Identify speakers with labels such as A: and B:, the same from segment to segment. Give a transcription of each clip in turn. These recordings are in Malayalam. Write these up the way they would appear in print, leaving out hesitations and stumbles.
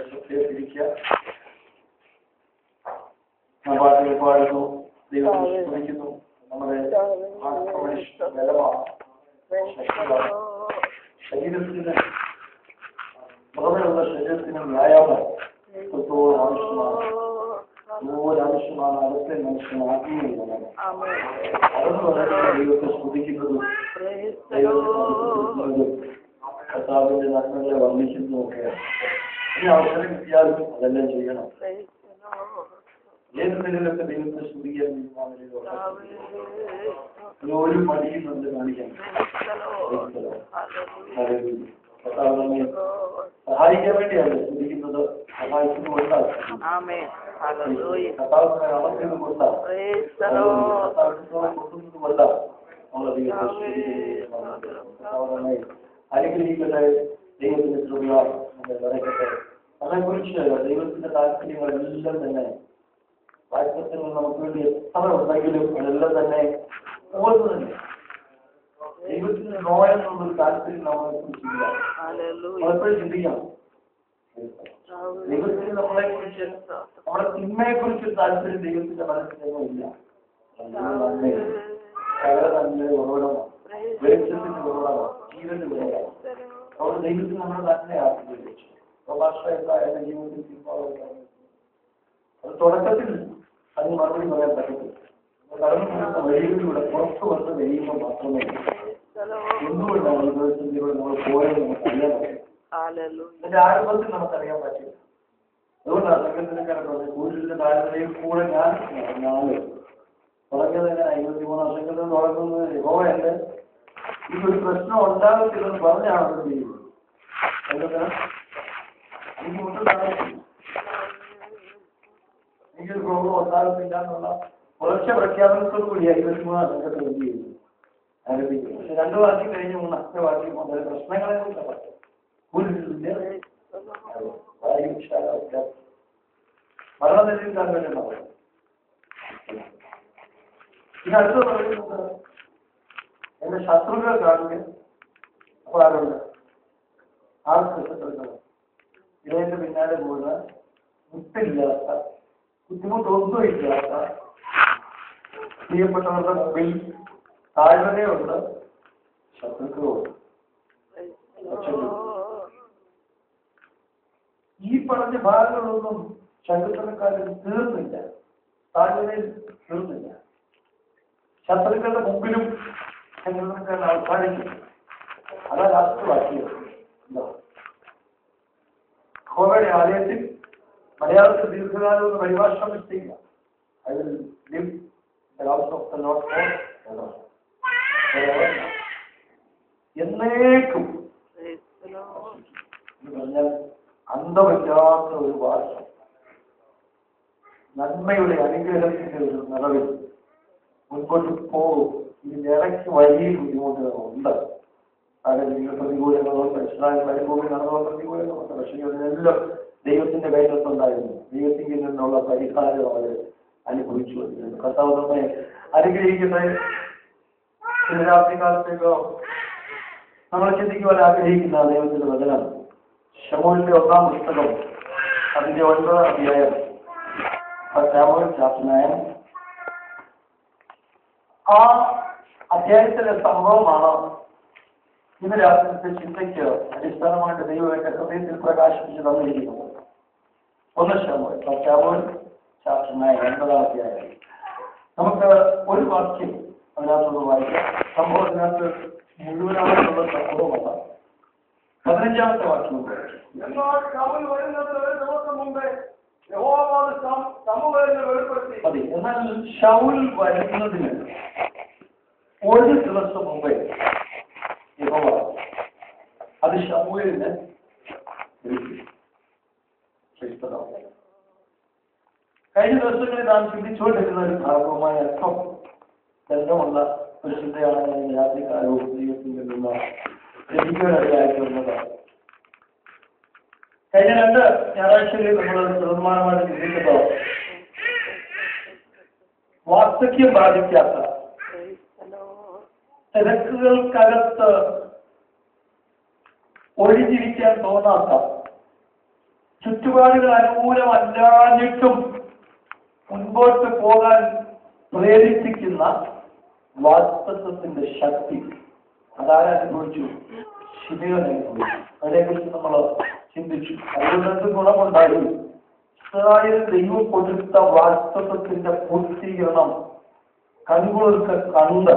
A: ശ്രദ്ധയിലിരിക്കുക. പാട്ടുകൾ പാടുന്നു, ദൈവത്തെ സ്തുതിക്കുന്നു. നമ്മുടെ ബലമാണ്, ശരീരത്തിന് പുറമെയുള്ള ശരീരത്തിന് വ്യായാമം എത്രത്തോളം ആവശ്യമാണ്, അതുപോലെ ആവശ്യമാണ് അകത്തെ മനുഷ്യന് ആത്മീയമാണ്. അതെന്ന് പറയുന്നത് ദൈവത്തെ സ്തുതിക്കുന്നതും കർത്താവിന്റെ നന്മകളെ വർണ്ണിക്കുന്നതും ഒക്കെയാണ്. ഈ അവസരം കിട്ടിയാലും അതെല്ലാം ചെയ്യണം. ഏത് നിലയിലൊക്കെ ദൈവത്തെ സ്തുതിക്കാൻ ഒരു മടിയും നമ്മൾ കാണിക്കണം. കർത്താവ് നമ്മെ സഹായിക്കാൻ വേണ്ടിയല്ല സ്തുതിക്കുന്നത്, സഹായിക്കുന്നത് കൊണ്ടാണ്. കർത്താവിനെ അമർത്തിയത് കൊണ്ടാണ്, കൊടുക്കുന്നത് കൊണ്ടാണ് നമ്മൾ ദൈവത്തെ സ്തുതിക്കുന്നത്. അനുഗ്രഹിക്കട്ടെ. ദൈവത്തിന്റെ കൃപ നമ്മെ നിറയ്ക്കട്ടെ. അതേക്കുറിച്ച് ദൈവത്തിന്റെ താല്പര്യങ്ങളെല്ലാം തന്നെ വാക്യത്തിൽ നമുക്ക് വേണ്ടി എത്ര ഉണ്ടെങ്കിലും അതെല്ലാം തന്നെ ഓർമ്മ ദൈവത്തിന് നോയെന്നുള്ളൊരു താല്പര്യം നമ്മളെ കുറിച്ചില്ല. പലപ്പോഴും ചിന്തിക്കണം, ദൈവത്തിന് നമ്മളെ കുറിച്ച്, നമ്മുടെ തിന്മയെ കുറിച്ച് താല്പര്യം ദൈവത്തിന്റെ മനസ്സിലൊന്നും ഇല്ല. സകല നന്മയുടെ ഉറവിടമാണ്, വെളിച്ചത്തിന്റെ ഉറവിടമാണ്, ജീവന്റെ ഉറവിടമാണ്. അവിടെ ദൈവത്തിന് നമ്മുടെ തന്നെ ആഗ്രഹിച്ചു. പ്രഭാഷകരുടെ ജീവിതത്തിൽ അത് തുടക്കത്തിൽ അതിന് മറുപടി പറയാൻ പറ്റത്തില്ല. കടന്നു പോകുന്ന വഴികളിലൂടെ പുറത്തു വന്ന് കഴിയുമ്പോൾ മാത്രമേ എന്തുകൊണ്ടാണ് ജീവിതത്തിലൂടെ നമ്മൾ പോയത് നമുക്ക് അറിയാൻ പറ്റും. അതിന്റെ ആരംഭത്തിൽ നമുക്കറിയാൻ പറ്റില്ല. അതുകൊണ്ടാണ് സംഘത്തിനക്കാരൻ പറഞ്ഞത്, കൂടുതലിന്റെ താഴ്വരയിൽ കൂടെ ഞാൻ തുടങ്ങിയത് എങ്ങനെ 53 സംഘത്തിൽ തുടങ്ങുന്നത് യഹോവയല്ലേ, ഇതൊരു പ്രശ്നം ഉണ്ടാകത്തില്ലെന്ന് പറഞ്ഞാണ് അവർ ചെയ്യുന്നത്. എന്തൊക്കെ എനിക്ക് ഒട്ടും താല്പര്യം, എനിക്കൊരു പ്രോബ്ലം ഉണ്ടാകത്തില്ല എന്നുള്ള ഉറച്ച പ്രഖ്യാപനത്തോടു കൂടി 53 സംഘത്തിൽ എന്ത് ചെയ്യുന്നു, ആരംഭിക്കുന്നു. പക്ഷെ 2 വാക്യം കഴിഞ്ഞ് 3 വാക്യം മുതൽ പ്രശ്നങ്ങളെ കുറിച്ച് പറഞ്ഞു. മരണനിലയിൽ താല്പര്യം പറയും. ഇനി അടുത്ത് പറയുന്നത് എന്റെ ശത്രുക്കളെ കാണുക. അപ്പോൾ ആരുണ്ട്? ആർക്ക് ശത്രുക്കൾ? ഇടയന്റെ പിന്നാലെ പോകുന്ന, മുട്ടില്ലാത്ത, ബുദ്ധിമുട്ടൊന്നും ഇല്ലാത്ത, പ്രിയപ്പെട്ടവരുടെ മുമ്പിൽ താഴ്വരയുണ്ട്, ശത്രുക്കളുണ്ട്. ഈ പറഞ്ഞ ഭാഗങ്ങളൊന്നും ശത്രുക്കളക്കാരിൽ തീർന്നില്ല, താഴ്വരയിൽ തീർന്നില്ല. ശത്രുക്കളുടെ മുമ്പിലും ശത്രുക്കൾ അവസാനിക്കും. അതാ രാഷ്ട്രവാക്യം. യഹോവയുടെ ആലയത്തിൽ മലയാളത്തിൽ ദീർഘകാലം ഒന്ന് പരിഭാഷ ചെയ്യുക. അതിൽ എന്നേക്കും പറഞ്ഞാൽ അന്തമില്ലാത്ത ഒരു ഭാഷ, നന്മയുടെ അനുഗ്രഹത്തിന്റെ ഒരു നിറവിൽ മുൻപോട്ട് പോകും. ഇതിന്റെ ഇടയ്ക്ക് വലിയ ബുദ്ധിമുട്ടുകളുണ്ട്. സാഹചര്യ പ്രതികൂലങ്ങളുണ്ട്, ഇസ്രായേൽ മരുഭൂമി നടന്ന പ്രതികൂലങ്ങളുണ്ട്. പക്ഷേ ഇതിനെല്ലാം ദൈവത്തിന്റെ കൈവത്തുണ്ടായിരുന്നു. ദൈവത്തിൽ നിന്നുള്ള പരിഹാരം അവരെ അനുഭവിച്ചു വന്നിരുന്നു. കർത്താവ് നമ്മെ അനുഗ്രഹിക്കട്ടെ. ഇന്ന് രാത്രികാലത്തേക്കോ നമ്മൾ ചിന്തിക്കുവാൻ ആഗ്രഹിക്കുന്ന ദൈവത്തിന്റെ വചനം ശമൂവേലിന്റെ 1-ാം പുസ്തകം അതിന്റെ 9-ാം അധ്യായം, ശമൂവേൽ ചാപ്റ്റർ 9. ആ അധ്യായത്തിലെ സംഭവമാണ് ഇന്ന് രാത്രിത്തെ ചിന്തയ്ക്ക് അടിസ്ഥാനമായിട്ട് ദൈവം എന്റെ ഹൃദയത്തിൽ പ്രകാശിപ്പിച്ച് തന്നിരിക്കുന്നത്. 1 ശമൂവേൽ ചാപ്റ്റർ 9 9-ാം അധ്യായം. നമുക്ക് ഒരു വാക്യം അതിനകത്തുള്ള വായിക്കാം. സംഭവത്തിനകത്ത് മുഴുവനായിട്ടുള്ള സംഭവമല്ല. 15-ാമത്തെ വാക്യം. എന്നാൽ ശൗൽ വരുന്നതിന് ഒരു ദിവസം മുമ്പേ യഹോവ അത് ശമൂവേലിനെ കഴിഞ്ഞ ദിവസങ്ങളിൽ നാം ചിന്തിച്ചുകൊണ്ടിരുന്ന ഒരു ഭാഗവുമായി അർത്ഥം ബന്ധമുള്ള ഒരു ചിന്തയാണ് ഞാൻ രാത്രികാലവും ദൈവത്തിൽ നിന്നുള്ള ലഭിക്കാനിടയായിട്ടുള്ളതാണ്. കഴിഞ്ഞ 2 ഞായറാഴ്ചകളിൽ നമ്മൾ ശതമാനമായിട്ട് ചിന്തിച്ചപ്പോൾ വാർദ്ധക്യം ബാധിക്കാത്ത, തിരക്കുകൾക്കകത്ത് ഒഴിഞ്ഞിരിക്കാൻ തോന്നാത്ത, ചുറ്റുപാടുകൾ അനുകൂലമല്ലാഞ്ഞിട്ടും മുൻപോട്ട് പോകാൻ പ്രേരിപ്പിക്കുന്ന വാസ്തവത്തിന്റെ ശക്തി അതാരനുഭവിച്ചു? ശിബിയോൻ അനുഭവിച്ചു. അതിനെക്കുറിച്ച് നമ്മൾ ചിന്തിച്ചു. അതുകൊണ്ട് എന്ത് ഗുണമുണ്ടായി? ഇസ്രായേൽ ദൈവം കൊടുത്ത വാസ്തവത്തിന്റെ പൂർത്തീകരണം കൺകുളിർക്ക് കണ്ട്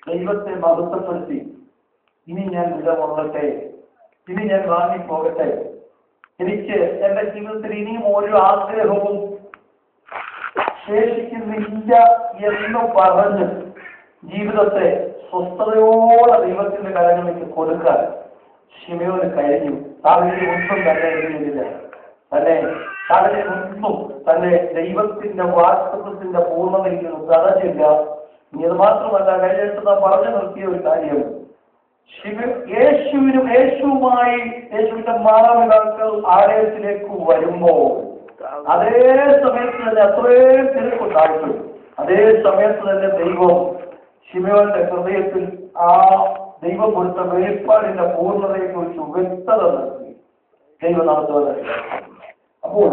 A: ദൈവത്തെ മഹത്വപ്പെടുത്തി, ഇനി ഞാൻ വിടകൊള്ളട്ടെ, ഇനി ഞാൻ വാങ്ങിപ്പോകട്ടെ, എനിക്ക് എന്റെ ജീവിതത്തിൽ ഇനിയും ഒരു ആഗ്രഹവും ശേഷിക്കുന്നില്ല എന്ന് പറഞ്ഞ് ജീവിതത്തെ സ്വസ്ഥതയോടെ ദൈവത്തിന്റെ കരങ്ങളിലേക്ക് കൊടുക്കാൻ ശിമയോന് കഴിഞ്ഞു. സാഹചര്യം ഒന്നും തന്നെ എഴുതിയില്ല, സാഹചര്യം ഒന്നും തന്നെ ദൈവത്തിന്റെ വാസ്തവത്തിന്റെ പൂർണ്ണതയ്ക്ക് തടഞ്ഞില്ല. ഇനി അത് മാത്രമല്ല, കഴിഞ്ഞിട്ട് നാം പറഞ്ഞു നിർത്തിയ ഒരു കാര്യം, യേശുവിന്റെ മാതാപിതാക്കൾ ആലയത്തിലേക്ക് വരുമ്പോൾ അതേ സമയത്ത് തന്നെ അത്രയും തിരക്കുണ്ടായിട്ടും അതേ സമയത്ത് തന്നെ ദൈവം ശിമയോന്റെ ഹൃദയത്തിൽ ആ ദൈവം കൊടുത്ത വെളിപ്പാടിന്റെ പൂർണ്ണതയെ കുറിച്ച് വ്യക്തത നൽകി. ദൈവനാമത്തോടെ അപ്പോൾ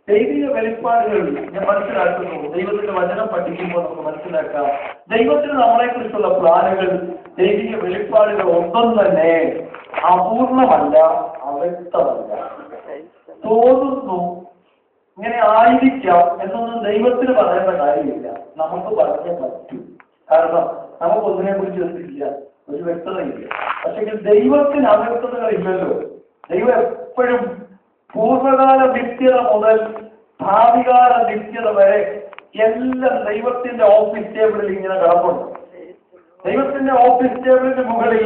A: ദൈവിക വെളിപ്പാടുകൾ ഞാൻ മനസ്സിലാക്കുന്നു. ദൈവത്തിന്റെ വചനം പഠിക്കുമ്പോൾ നമുക്ക് മനസ്സിലാക്കാം, ദൈവത്തിന് നമ്മളെ കുറിച്ചുള്ള പ്ലാനുകൾ, ദൈവിക വെളിപ്പാടുകൾ ഒന്നും തന്നെ അപൂർണമല്ല, അവ്യക്തമല്ല. തോന്നുന്നു ഇങ്ങനെ ആയിരിക്കാം എന്നൊന്നും ദൈവത്തിന് പറയേണ്ട കാര്യമില്ല, നമുക്ക് പറഞ്ഞേ പറ്റൂ. കാരണം നമുക്കൊന്നിനെ കുറിച്ച് എന്തില്ല, ഒരു വ്യക്തതയില്ല. പക്ഷെ ദൈവത്തിന് അവ്യക്തതകളില്ലല്ലോ. ദൈവം എപ്പോഴും പൂർവകാല നിത്യത മുതൽ ഭാവികാല നിത്യത വരെ എല്ലാം ദൈവത്തിന്റെ ഓഫീസ് ടേബിളിൽ ഇങ്ങനെ കിടപ്പുണ്ട്. ദൈവത്തിന്റെ ഓഫീസ് ടേബിളിന്റെ മുകളിൽ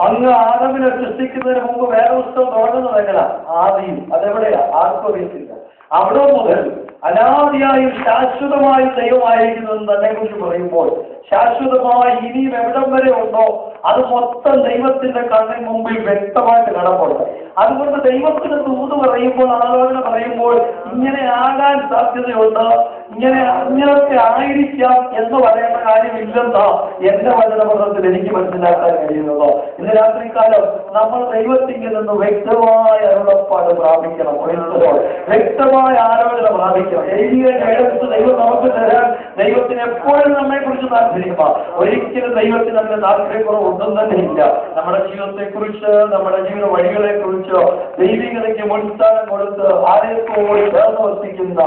A: അങ്ങ് ആദമിനെ സൃഷ്ടിക്കുന്നതിന് മുമ്പ് വേറെ പുസ്തകം തുടങ്ങുന്നത് എങ്ങനെയാ? ആദിയും. അതെവിടെയാ? ആർക്കും അറിയത്തില്ല. അവിടെ മുതൽ അനാദിയായും ശാശ്വതമായി ദൈവമായിരിക്കുന്നതെന്ന് തന്നെ കുറിച്ച് പറയുമ്പോൾ ശാശ്വതമായി ഇനിയും എവിടം വരെ ഉണ്ടോ അത് മൊത്തം ദൈവത്തിന്റെ കണ്ണിന് മുമ്പിൽ വ്യക്തമായിട്ട് കിടപ്പുണ്ട്. അതുകൊണ്ട് ദൈവത്തിന് ദൂത് പറയുമ്പോൾ, ആലോചന പറയുമ്പോൾ ഇങ്ങനെ ആകാൻ സാധ്യതയുണ്ട്, ഇങ്ങനൊക്കെ ആയിരിക്കാം എന്ന് പറയേണ്ട കാര്യമില്ലെന്നാ എന്റെ വചനപത്രത്തിൽ എനിക്ക് മനസ്സിലാക്കാൻ കഴിയുന്നത്. ഇന്ന് രാത്രികാലം നമ്മൾ ദൈവത്തിൽ നിന്ന് വ്യക്തമായ അരുളപ്പാട് പ്രാപിക്കണം, വ്യക്തമായ ആലോചന പ്രാപിക്കണം. ദൈവിക ഗൈഡൻസ് ദൈവം നമുക്ക് തരാൻ ദൈവത്തിന് എപ്പോഴും നമ്മെ കുറിച്ച് താല്പര്യമാണ്. ഒരിക്കലും ദൈവത്തിന് അതിന്റെ താല്പര്യക്കുറവ് ഒന്നും തന്നെ ഇല്ല. നമ്മുടെ ജീവിതത്തെക്കുറിച്ച്, നമ്മുടെ ജീവിത വഴികളെ കുറിച്ചോ ദൈവികതയ്ക്ക് മുൻസ്ഥാനം കൊടുത്ത് ആലയത്തോട് ചേർന്ന് വസിക്കുന്ന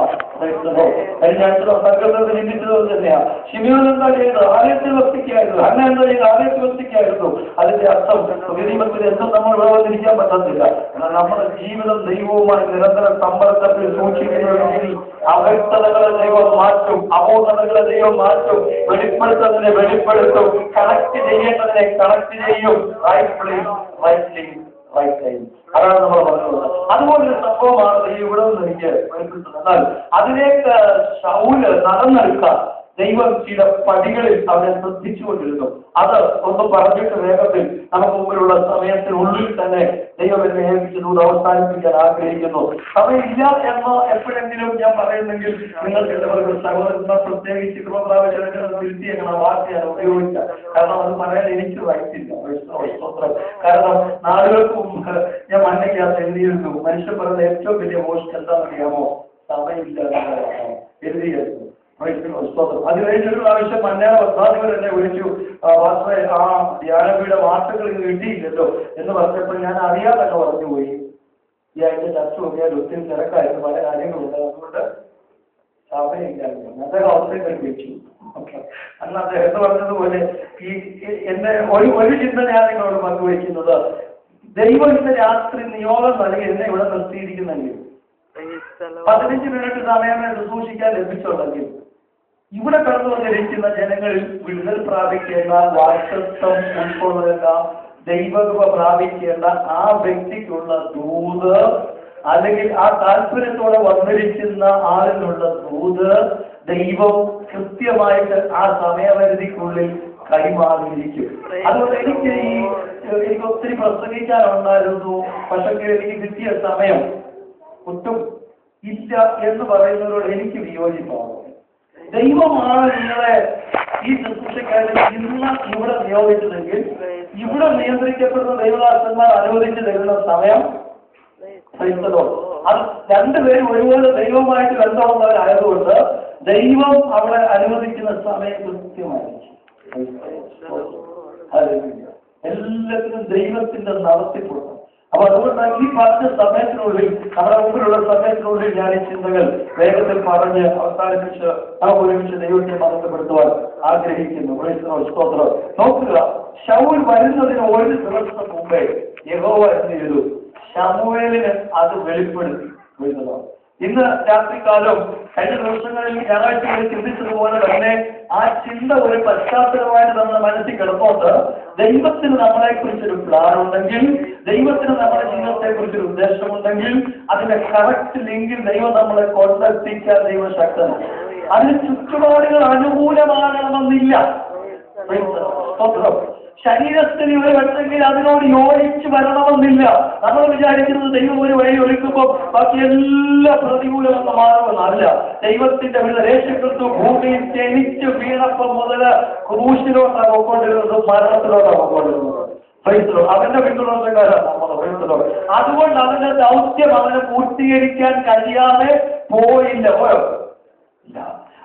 A: കഴിഞ്ഞ ആഴ്ച സംഘടന ചിന്തിച്ചത് തന്നെയാ. ശിമയോൻ എന്താ ചെയ്തത്? ആലയത്തിൽ വസിക്കായിരുന്നു. അന്ന എന്താ ചെയ്ത്? ആലയത്തിൽ വസിക്കായിരുന്നു. അതിന്റെ അർത്ഥം ദൈവത്തിൽ എന്നും നമ്മൾ വേർതിരിക്കാൻ പറ്റത്തില്ല. എന്നാൽ നമ്മുടെ ജീവിതം ദൈവവുമായി നിരന്തര സമ്പർക്കത്തിൽ സൂക്ഷിക്കുന്നതിന് അവ്യക്തതകളെ ദൈവം മാറ്റും, അപൂർണതകളെ ദൈവം മാറ്റും, വെളിപ്പെടുത്തുന്നതിനെ വെളിപ്പെടുത്തും, കണക്ട് ചെയ്യേണ്ടതിനെ കണക്ട് ചെയ്യും. Right place, right thing, right time. അതാണ് നമ്മൾ പറഞ്ഞത്. അതുപോലൊരു സംഭവമാണ് ഇവിടെ നിന്ന് എനിക്ക് വെളിപ്പെടുത്തുന്നത്. എന്നാൽ അതിലേക്ക് ശൗല് നടന്നെടുക്കാൻ ദൈവം ചില പടികളിൽ അവരെ ശ്രദ്ധിച്ചുകൊണ്ടിരുന്നു. അത് ഒന്ന് പറഞ്ഞിട്ട് വേഗത്തിൽ നമുക്ക് മുമ്പിലുള്ള സമയത്തിനുള്ളിൽ തന്നെ ദൈവം എന്നെ ഏൽപ്പിച്ചത് അവസാനിപ്പിക്കാൻ ആഗ്രഹിക്കുന്നു. സമയമില്ല എന്ന് എപ്പോഴെങ്കിലും ഞാൻ പറയുന്നെങ്കിൽ നിങ്ങൾക്ക് എല്ലാവർക്കും സഹോദരന്മാർ പ്രത്യേകിച്ച് കൃപപ്രാവശ്യം തിരുത്തി എങ്ങനെ വാക്ക് ഞാൻ ഉപയോഗിക്കാം. കാരണം അത് പറയാൻ എനിക്ക് വൈകില്ല. കാരണം നാളുകൾക്ക് മുമ്പ് ഞാൻ മണ്ണയ്ക്കകത്ത് എഴുതിയിരുന്നു, മനുഷ്യൻ പറയുന്ന ഏറ്റവും വലിയ മോശം എന്താണെന്നറിയാമോ? സമയമില്ല എഴുതിയായിരുന്നു. അത് കഴിഞ്ഞൊരു പ്രാവശ്യം മഞ്ഞാള വസ്താദികൾ എന്നെ വിളിച്ചു, വാസ്തവ ആ ധ്യാനപീഠ വാർത്തകൾ കിട്ടിയില്ലല്ലോ എന്ന് പറഞ്ഞപ്പോൾ ഞാൻ അറിയാതൊക്കെ പറഞ്ഞു പോയി. ഈ ആഴ്ച ചർച്ച നോക്കിയാൽ ഒത്തിരി തിരക്കായിരുന്നു, പല കാര്യങ്ങളുണ്ട്, അതുകൊണ്ട് സമയമില്ലായിരുന്നു. അദ്ദേഹം അവസരങ്ങൾ വെച്ചു. അന്ന് അദ്ദേഹം പറഞ്ഞതുപോലെ ഈ എന്റെ ഒരു ചിന്ത ഞാൻ നിങ്ങളോട് പങ്കുവയ്ക്കുന്നത്, ദൈവം ഇന്ന് രാത്രി നിയോഗം നൽകി എന്നെ ഇവിടെ നിർത്തിയിരിക്കുന്നെങ്കിൽ 15 മിനിറ്റ് സമയം ശുശ്രൂഷിക്കാൻ ലഭിച്ചുള്ളെങ്കിൽ ഇവിടെ കടന്നു വന്നിരിക്കുന്ന ജനങ്ങളിൽ വിടുതൽ പ്രാപിക്കേണ്ട, വാക്തത്വം ഉൾക്കൊള്ളുന്ന, ദൈവകൃപ പ്രാപിക്കേണ്ട ആ വ്യക്തിക്കുള്ള ദൂത്, അല്ലെങ്കിൽ ആ താല്പര്യത്തോടെ വന്നിരിക്കുന്ന ആളിനുള്ള ദൂത് ദൈവം കൃത്യമായിട്ട് ആ സമയപരിധിക്കുള്ളിൽ കൈമാറിയിരിക്കും. അതുകൊണ്ട് എനിക്ക് ഒത്തിരി പ്രസംഗിക്കാനുണ്ടായിരുന്നു, പക്ഷെ എനിക്ക് കിട്ടിയ സമയം ഒട്ടും ഇല്ല എന്ന് പറയുന്നവരോട് എനിക്ക് വിയോജിപ്പാണ്. ദൈവമാണ് നിങ്ങളെ ഈ ശുശ്രൂഷക്കാരെ ഇന്ന് ഇവിടെ നിയോഗിച്ചതെങ്കിൽ ഇവിടെ നിയന്ത്രിക്കപ്പെടുന്ന ദൈവദാസന്മാർ അനുവദിച്ചു തരുന്ന സമയം അത് രണ്ടുപേരും ഒരുപോലെ ദൈവവുമായിട്ട് ബന്ധമുള്ളവരായതുകൊണ്ട് ദൈവം അവിടെ അനുവദിക്കുന്ന സമയം കൃത്യമായിരിക്കും. എല്ലാത്തിനും ദൈവത്തിന്റെ നടത്തിപ്പുണ്ട്. അപ്പൊ അതുകൊണ്ട് ഈ പറഞ്ഞ സമയത്തിനുള്ളിൽ, നമ്മുടെ മുമ്പിലുള്ള സമയത്തിനുള്ളിൽ ഞാൻ ഈ ചിന്തകൾ വേഗത്തിൽ പറഞ്ഞ് അവസാനിപ്പിച്ച് ഒരുമിച്ച് ദൈവത്തെ മഹത്വപ്പെടുത്തുവാൻ ആഗ്രഹിക്കുന്നു. സ്തോത്രം. നോക്കുക, ശൗൽ വരുന്നതിന് ഒരു ദിവസം മുമ്പേ യഹോവ എന്ത് ചെയ്തു? ശമൂവേലിന് അത് വെളിപ്പെടുത്തി വരുന്നതാണ്. ഇന്ന് രാത്രികാലം കഴിഞ്ഞ ദിവസങ്ങളിൽ ഞായറാഴ്ചകളിൽ ചിന്തിച്ചതുപോലെ തന്നെ ആ ചിന്ത ഒരു പശ്ചാത്തലമായിട്ട് നമ്മുടെ മനസ്സിൽ കിടന്നുകൊണ്ട് ദൈവത്തിന് നമ്മളെ കുറിച്ചൊരു പ്ലാൻ ഉണ്ടെങ്കിൽ, ദൈവത്തിന് നമ്മുടെ ജീവിതത്തെ കുറിച്ചൊരു ഉദ്ദേശമുണ്ടെങ്കിൽ അതിന്റെ കറക്റ്റ് ലിങ്കിൽ ദൈവം നമ്മളെ കൊണ്ടെത്തിക്കാൻ ദൈവം ശക്തനാണ്. അതിന് ചുറ്റുപാടുകൾ അനുകൂലമാകണമെന്നില്ല. ശരീരത്തിന് ഒരു വട്ടെങ്കിൽ അതിനോട് യോജിച്ച് വരണമെന്നില്ല. നമ്മൾ വിചാരിക്കുന്നത് ദൈവം ഒരു വഴി ഒരുക്കുമ്പോൾ ബാക്കി എല്ലാം പ്രതികൂലമെന്ന് മാറുമെന്നല്ല. ദൈവത്തിന്റെ യേശുക്രിസ്തു ഭൂമിയിൽ ജനിച്ച് വീണപ്പം മുതൽ ക്രൂശിലോട്ടാണ് പോയിക്കൊണ്ടിരുന്നത്, മരണത്തിലോട്ടാണ് പോയിക്കൊണ്ടിരുന്നത്. അവന്റെ പിന്തുണക്കാരാണ് നമ്മൾ. അതുകൊണ്ട് അവന്റെ ദൗത്യം അവനെ പൂർത്തീകരിക്കാൻ കഴിയാതെ പോയില്ല.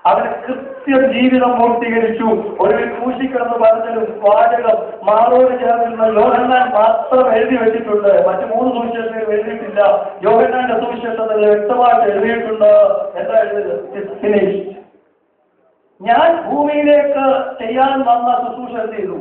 A: അവന് കൃത്യം ജീവിതം പൂർത്തീകരിച്ചു. ഒരു ക്രൂശിക്കണമെന്ന് പറഞ്ഞൊരു വാചകം മാറോട് ചേർന്നിരുന്ന യോഹന്നാൻ മാത്രം എഴുതി വെച്ചിട്ടുണ്ട്. മറ്റു 3 സുവിശേഷങ്ങൾ എഴുതിയിട്ടില്ല. യോഹന്നാന്റെ സുവിശേഷത്തിൽ വ്യക്തമായിട്ട് എഴുതിയിട്ടുണ്ട്. എന്താ എഴുതിയത്? ഞാൻ ഭൂമിയിലേക്ക് ചെയ്യാൻ വന്ന ശുശ്രൂഷ എന്ത് ചെയ്തു?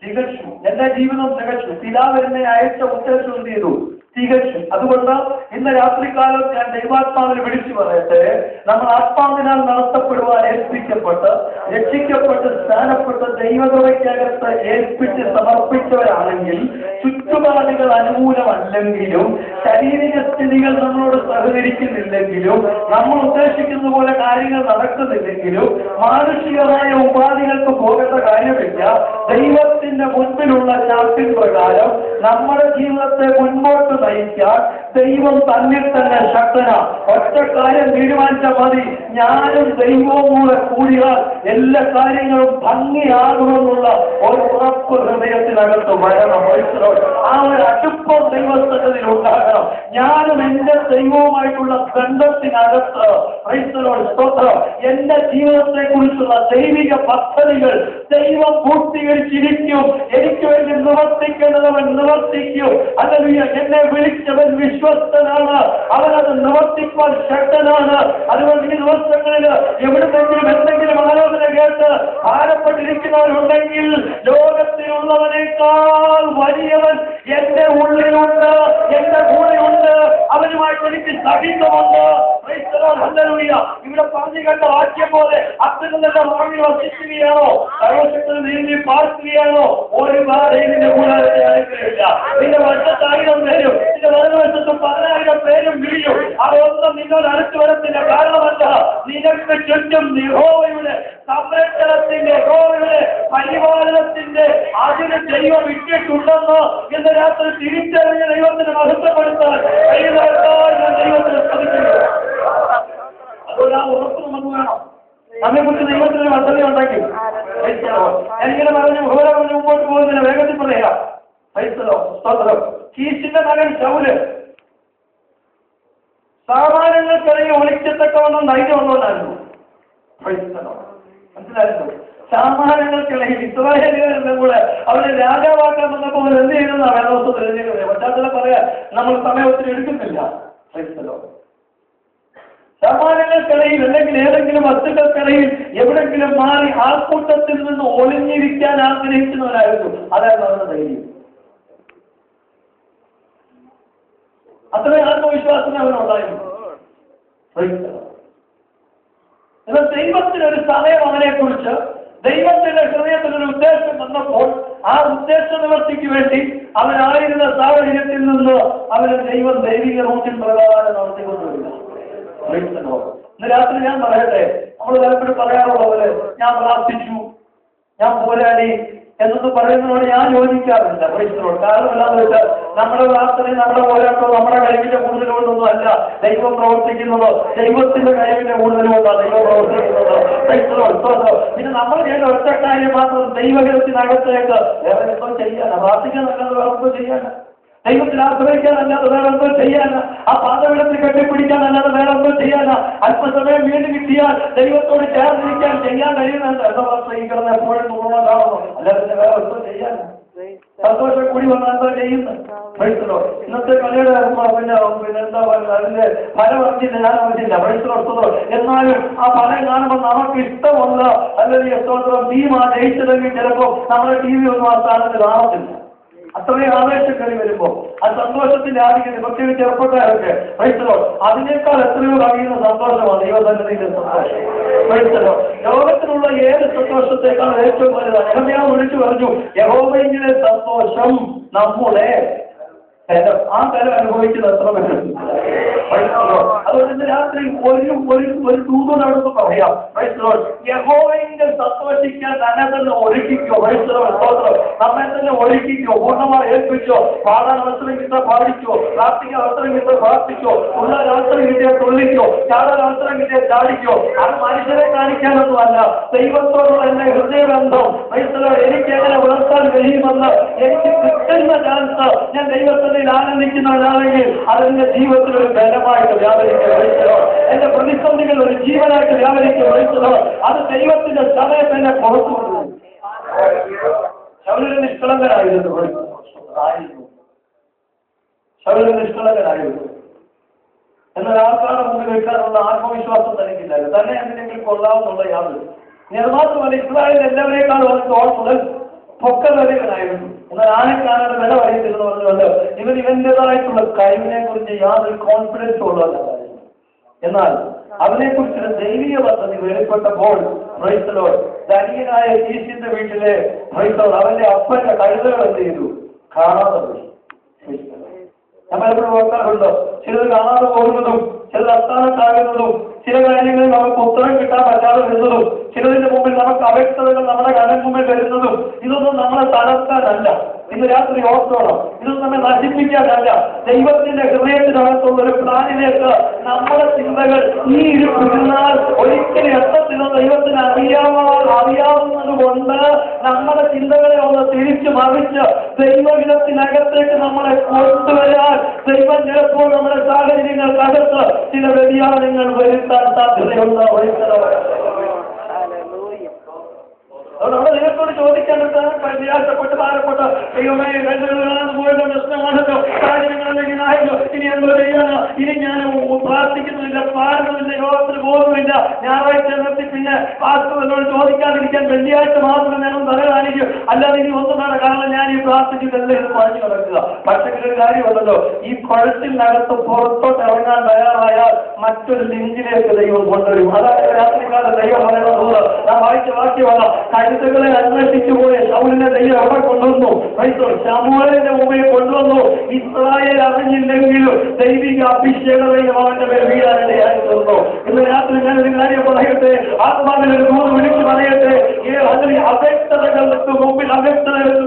A: തികച്ചു. എന്റെ ജീവിതം തികച്ചു. പിതാവ് എന്നെ അയച്ച ഉദ്ദേശം എന്ത് ചെയ്തു? തികച്ചു. അതുകൊണ്ട് ഇന്ന് രാത്രികാലം ഞാൻ ദൈവാത്മാവിനെ വിളിച്ചു പറയട്ടെ, നമ്മൾ ആത്മാവിനാൽ നടത്തപ്പെടുവാൻ ഏൽപ്പിക്കപ്പെട്ട് രക്ഷിക്കപ്പെട്ട് സ്ഥാനപ്പെട്ട് ദൈവകൃപയ്ക്കകത്ത് ഏൽപ്പിച്ച് സമർപ്പിച്ചവരാണെങ്കിൽ ചുറ്റുപാടുകൾ അനുകൂലമല്ലെങ്കിലും ശാരീരിക സ്ഥിതികൾ നമ്മളോട് സഹകരിക്കുന്നില്ലെങ്കിലും നമ്മൾ ഉദ്ദേശിക്കുന്ന പോലെ കാര്യങ്ങൾ നടക്കുന്നില്ലെങ്കിലും മാനുഷികമായ ഉപാധികൾക്ക് പോകേണ്ട കാര്യമില്ല. ദൈവത്തിന്റെ മുൻപിലുള്ള ചാർട്ടിൻ പ്രകാരം നമ്മുടെ ജീവിതത്തെ മുൻപോട്ട് നയിക്കാൻ ദൈവം തന്നിൽ തന്നെ ശക്തന. ഒറ്റ കാര്യം തീരുമാനിച്ചാൽ മതി, ഞാനും ദൈവവും കൂടെ കൂടിയാൽ എല്ലാ കാര്യങ്ങളും ഭംഗിയാകുമെന്നുള്ള ഒരു ഉറപ്പ് ഹൃദയത്തിനകത്ത് വരണം. ആ ഒരു അടുപ്പം ദൈവത്തിൽ ഉണ്ടാകണം. ഞാനും എന്റെ ദൈവവുമായിട്ടുള്ള ബന്ധത്തിനകത്ത് സ്തോത്രം, എന്റെ ജീവിതത്തെ കുറിച്ചുള്ള ദൈവിക പദ്ധതികൾ ദൈവം പൂർത്തീകരിച്ചിരിക്കും. എനിക്ക് വേണ്ടി നിവർത്തിക്കേണ്ടവൻ നിവർത്തിക്കും. അല്ലെങ്കിൽ എന്നെ വിളിച്ചവൻ വിശ്വസ്തനാണ്, അവനത് നിവർത്തിക്കാൻ ശക്തനാണ്. അതുകൊണ്ട് ഈ ദിവസങ്ങളിൽ എവിടുന്നെങ്കിലും എന്തെങ്കിലും ആലോചന കേട്ട് ഭാരപ്പെട്ടിരിക്കുന്നവരുണ്ടെങ്കിൽ ലോകത്തിലുള്ളവനേക്കാൾ വലിയവൻ എന്റെ ഉള്ളിലുണ്ട്, എന്റെ കൂടെയുണ്ട്. അവനുമായിട്ട് എനിക്ക് സഹിതമുണ്ട്. ഇവിടെ പറഞ്ഞു കേട്ട വാക്യം പോലെ അത്തരത്തിലുള്ള വാങ്ങി വസിക്കുകയാണോ, സർവശക്തന് നീന്തി പാർക്കുകയാണോ, ഒരുപാട് ഇതിന്റെ കൂടാതെ ആയിരിക്കില്ല. നിന്റെ വർഷത്ത് 1000 പേരും നിന്റെ വലതുവശത്ത് 10,000 പേരും വീഴും. അതൊന്നും നിന്നോട് അടുത്ത് വരത്തില്ല. കാരണമല്ല, നിനക്ക് ചുറ്റും യഹോവയുടെ സംരക്ഷണത്തിന്റെ, യഹോവയുടെ പരിപാലനത്തിന്റെ അതിന് ദൈവം ഇട്ടിട്ടുണ്ടെന്ന് ഇന്ന് രാത്രി തിരിച്ചറിഞ്ഞ ദൈവത്തിന് മഹത്വപ്പെടുത്താൻ ദൈവത്തിന് ശ്രമിക്കുന്നു. അതുകൊണ്ട് ആ ഉറപ്പ് നമുക്ക് വേണം. നമ്മെക്കുറിച്ച് ദൈവത്തിന് പദ്ധതി ഉണ്ടാക്കി. എനിക്കിങ്ങനെ പറഞ്ഞു മുമ്പോട്ട് പോകുന്നതിന് വേഗത്തിൽ പറയാം. കീശിന്റെ മകൻ ശൗല് സാമാന്യങ്ങൾക്കിടയിൽ ഒളിക്കത്തക്കവണ്ണം ധൈര്യമുള്ളവനായിരുന്നു. മനസ്സിലായിരുന്നു? സാമാന്യങ്ങൾക്കിടയിൽ ഇസ്രായേലികളുടെ കൂടെ അവരെ രാജാവാക്കാൻ വന്നപ്പോൾ എന്ത് ചെയ്യുന്ന വേദോസ്തത്തിൽ എഴുതിയത്. പശ്ചാത്തലം പറയാൻ നമ്മൾ സമയം ഒത്തിരി എടുക്കുന്നില്ല. സാമാന്യങ്ങൾക്കിടയിൽ അല്ലെങ്കിൽ ഏതെങ്കിലും വസ്തുക്കൾക്കിടയിൽ എവിടെങ്കിലും മാറി ആൾക്കൂട്ടത്തിൽ നിന്ന് ഒളിഞ്ഞിരിക്കാൻ ആഗ്രഹിക്കുന്നവരായിരുന്നു. അതായിരുന്നു അവരുടെ ധൈര്യം. അത്രയും ആത്മവിശ്വാസം അവനുണ്ടായിരുന്നു. എന്നാൽ ദൈവത്തിനൊരു സമയം അവനെ കുറിച്ച്, ദൈവത്തിന്റെ ഹൃദയത്തിനൊരു ഉദ്ദേശം വന്നപ്പോൾ ആ ഉദ്ദേശ നിവർത്തിക്ക് വേണ്ടി അവനായിരുന്ന സാഹചര്യത്തിൽ നിന്ന് അവന് ദൈവം ദൈവിക റൂട്ടിൻ പ്രകാരം നടത്തിക്കൊണ്ടുവരിക. ഇന്ന് രാത്രി ഞാൻ പറയട്ടെ, നമ്മൾ പലപ്പോഴും പറയാറുള്ള പോലെ ഞാൻ പ്രാർത്ഥിച്ചു, ഞാൻ പോരാടി എന്നൊന്ന് പറയുന്നതോട് ഞാൻ യോജിക്കാറില്ല. ക്രൈസ്തവരോട്. കാരണം എന്താണെന്ന് വെച്ചാൽ നമ്മുടെ പ്രാർത്ഥനയും നമ്മുടെ പോരാട്ടവും നമ്മുടെ കഴിവിന്റെ കൂടുതലുകൊണ്ടൊന്നും അല്ല ദൈവം പ്രവർത്തിക്കുന്നത്. ദൈവത്തിന്റെ കഴിവിന്റെ കൂടുതലുകൊണ്ടാണ് ദൈവം പ്രവർത്തിക്കുന്നത്. ക്രൈസ്തവരോട്. പിന്നെ നമ്മൾ ചെയ്യേണ്ട ഒറ്റ കാര്യം മാത്രം, ദൈവഹിതത്തിനകത്തേക്ക് വേറെ എന്തോ ചെയ്യാനാ, പ്രാർത്ഥിക്കാൻ നല്ലത് വേറെ എന്തോ ചെയ്യാനാ, ദൈവത്തിൽ ആശ്രയിക്കാനല്ലാതെ വേറെ എന്തോ ചെയ്യാനാ. ആ പാതവിടത്തിൽ കെട്ടിപ്പിടിക്കാൻ അല്ലാതെ വേറെ ഒന്നും ചെയ്യാനാ. അല്പസമയം വീണ്ടും കിട്ടിയാൽ ദൈവത്തോട് ചേർന്നിരിക്കാൻ ചെയ്യാൻ കഴിയുന്നുണ്ട്. എന്താ ഈ കിടന്ന് എപ്പോഴും തുറന്നതാണോ? അല്ലാതെ പിന്നെ വേറെ ഒന്നും ചെയ്യാനാ. സന്തോഷം കൂടി വന്നാൽ എന്താ ചെയ്യുന്നത്? പഠിച്ചോ ഇന്നത്തെ കളിയുടെ പിന്നെ എന്താ പറയുക, അതിന്റെ ഫലം അറിഞ്ഞില്ല, ഞാൻ അറിഞ്ഞില്ല. പഠിച്ചോ എന്നാലും ആ ഫലം കാണുമ്പോൾ നമുക്ക് ഇഷ്ടമുള്ള അല്ലെങ്കിൽ സ്തോത്രം ടീമാ ജയിച്ചതെങ്കിൽ ചിലപ്പോൾ നമ്മുടെ ടി വി ഒന്നും ആ സ്ഥാനത്ത് കാണത്തില്ല. അത്രയും ആവേശം കളി വരുമ്പോൾ ആ സന്തോഷത്തിന്റെ ആധിക്യത്തിൽ പ്രത്യേകിച്ച് ചെറുപ്പക്കാരൊക്കെ പഠിച്ചോ അതിനേക്കാൾ എത്രയോ കഴിയുന്ന സന്തോഷമാണ് ദൈവസന്നിധിയിലെ സന്തോഷം. പഠിച്ചോ ലോകത്തിലുള്ള ഏത് സന്തോഷത്തെക്കാൾ ഏറ്റവും വലുതാണ്. യഹോവ വിളിച്ചു പറഞ്ഞു, യഹോവയിലെ സന്തോഷം നമ്മുടെ ആ തരം അനുഭവിച്ചത് എത്ര പറ്റും. അതുകൊണ്ട് രാത്രി ഒരു ദൂത് നടന്നു പറയാം. യഹോവയെങ്കിൽ സന്തോഷിക്കാൻ തന്നെ തന്നെ ഒരുക്കിക്കോ. നമ്മെ തന്നെ ഒരുക്കിക്കോ, പൂർണ്ണമായി ഏൽപ്പിച്ചോ. പാടാൻ അവസരം കിട്ടാൻ പാടിക്കോ, പ്രാർത്ഥിക്കാൻ അവസരം കിട്ടാൻ പ്രാർത്ഥിക്കോ, ഉള്ള അവസരം കിട്ടിയാൽ തുള്ളിക്കോ, ചാടാൻ അവസരം കിട്ടിയാൽ ചാടിക്കോ. അത് മനുഷ്യരെ കാണിക്കാനൊന്നും അല്ല, ദൈവത്തോടുള്ള എന്റെ ഹൃദയബന്ധം എനിക്ക് എങ്ങനെ വളർത്താൻ കഴിയുമെന്ന് എനിക്ക് കിട്ടുന്ന ചാൻസ് ഞാൻ ദൈവത്തിന്റെ ആനന്ദിക്കുന്നവരാണെങ്കിൽ അതെന്റെ ജീവിതത്തിൽ ഒരു ബലമായിട്ട് വ്യാപരിക്കോ. എന്റെ പ്രതിസന്ധികൾ ഒരു ജീവനായിട്ട് വ്യാപരിക്കോ. അത് ദൈവത്തിന്റെ സമയത്ത് എന്നെ പുറത്തു കൊണ്ടുവരും. ശൗലൻ നിഷ്കളങ്കനായിരുന്നു. ശൗലൻ നിഷ്കളങ്കനായിരുന്നു. എന്നാൽ ആൾക്കാരുടെ മുമ്പിൽ വെക്കാനുള്ള ആത്മവിശ്വാസം തനിക്കില്ലായിരുന്നു. തന്നെ എന്തിനെങ്കിലും കൊള്ളാമെന്നുള്ള യാതൊരു. ഇനി അത് മാത്രമല്ല, ഇസ്രായേൽ എല്ലാവരേക്കാളും അത് തോന്നുന്നത് പൊക്കവരവനായിരുന്നു. എന്നാൽ ആനക്കാരുടെ വില വരയത്തില്ലെന്ന് പറഞ്ഞുകൊണ്ട് ഇവന്റേതായിട്ടുള്ള കഴിവിനെ കുറിച്ച് യാതൊരു കോൺഫിഡൻസ് ഉള്ളവരായിരുന്നു. എന്നാൽ അവനെക്കുറിച്ചുള്ള ദൈവീയ പദ്ധതി വെളിപ്പെട്ടപ്പോൾ ധനികനായ ഈശിന്റെ വീട്ടിലെ അവന്റെ അപ്പന്റെ കഴുതകൾ എന്ത് ചെയ്തു? കാണാതെ പോയി. നമ്മളെപ്പോഴും ഓർക്കാറുണ്ടോ? ചിലത് കാണാതെ പോകുന്നതും ചിലത് അസ്ഥാനത്താകുന്നതും ചില കാര്യങ്ങളിൽ നമുക്ക് ഉത്തരം കിട്ടാൻ പറ്റാതെ വരുന്നതും ചിലതിന്റെ മുമ്പിൽ നമുക്ക് അവ്യക്തതകൾ നമ്മുടെ കണ്ണിന് മുമ്പിൽ വരുന്നതും ഇതൊന്നും നമ്മളെ തളർത്താനല്ല. ഇന്ന് രാത്രി ഓർത്തോണം, ഇതൊന്നും നമ്മെ നശിപ്പിക്കാനല്ല. ദൈവത്തിന്റെ ഹൃദയത്തിനകത്തുള്ള ഒരു പ്ലാനിലേക്ക് നമ്മുടെ ചിന്തകൾ ഈ ഇരുന്നാൽ ഒരിക്കലും എത്തത്തിലോ ദൈവത്തിന് അറിയാവുന്നത് കൊണ്ട് നമ്മുടെ ചിന്തകളെ ഒന്ന് തിരിച്ചു മറിച്ച് ദൈവഹിതത്തിനകത്തേക്ക് നമ്മളെ കൊണ്ടുവരാൻ ദൈവം ചിലപ്പോൾ നമ്മുടെ സാഹചര്യങ്ങൾക്കകത്ത് ചില വ്യതിയാനങ്ങൾ വരുത്താൻ സാധ്യതയുണ്ട്. അതുകൊണ്ട് നമ്മുടെ ദൈവത്തോട് ചോദിക്കേണ്ടത് നിരാശപ്പെട്ട് ഭാരപ്പെട്ട് ദൈവമേ പോയല്ലോ, പ്രശ്നമാണല്ലോ, സാഹചര്യങ്ങളല്ലെങ്കിൽ ആയല്ലോ, ഇനി എന്തോ ചെയ്യാനോ, ഇനി ഞാൻ പ്രാർത്ഥിക്കുന്നില്ല, പാടുന്നില്ല, യോഗത്തിന് പോകുന്നില്ല, ഞായറാഴ്ച നിർത്തി പിന്നെ പാസ്റ്ററിനോട് ചോദിക്കാതിരിക്കാൻ വെള്ളിയാഴ്ച മാത്രം ഞാനും തല കാണിക്കും, അല്ലാതെ ഇനി ഒന്നും വേണം, കാരണം ഞാൻ ഈ പ്രാർത്ഥിച്ചിട്ടല്ല ഇത് പറഞ്ഞു കിടക്കുക. പക്ഷേ ഒരു കാര്യമുണ്ടല്ലോ, ഈ കുഴത്തിനകത്ത് പുറത്തോട്ട് ഇറങ്ങാൻ തയ്യാറായാൽ മറ്റൊരു ലിങ്കിലേക്ക് ദൈവം കൊണ്ടുവരും. അതായത് രാത്രികാലം ദൈവം പറയുന്നത് ഞാൻ വായിച്ച വാക്യമാണ്, കഴുതകളെ അന്വേഷിച്ചു പോയ ശൗലിനെ ദൈവം അവിടെ കൊണ്ടുവന്നു, ശമൂവേലിന്റെ മുമ്പിൽ കൊണ്ടുവന്നു. ഇസ്രായേൽ അറിഞ്ഞില്ലെങ്കിലും ദൈവിക അഭിഷേക ദൈവം അവന്റെ മേൽ വീഴാനിടയായി തീർന്നു. ഇന്ന് രാത്രി ഞാൻ ഒരു കാര്യം പറയട്ടെ, ആത്മാവിൽ ഒരു മൂന്ന് വിളിച്ച് പറയട്ടെ. അവ്യക്തതകൾക്ക്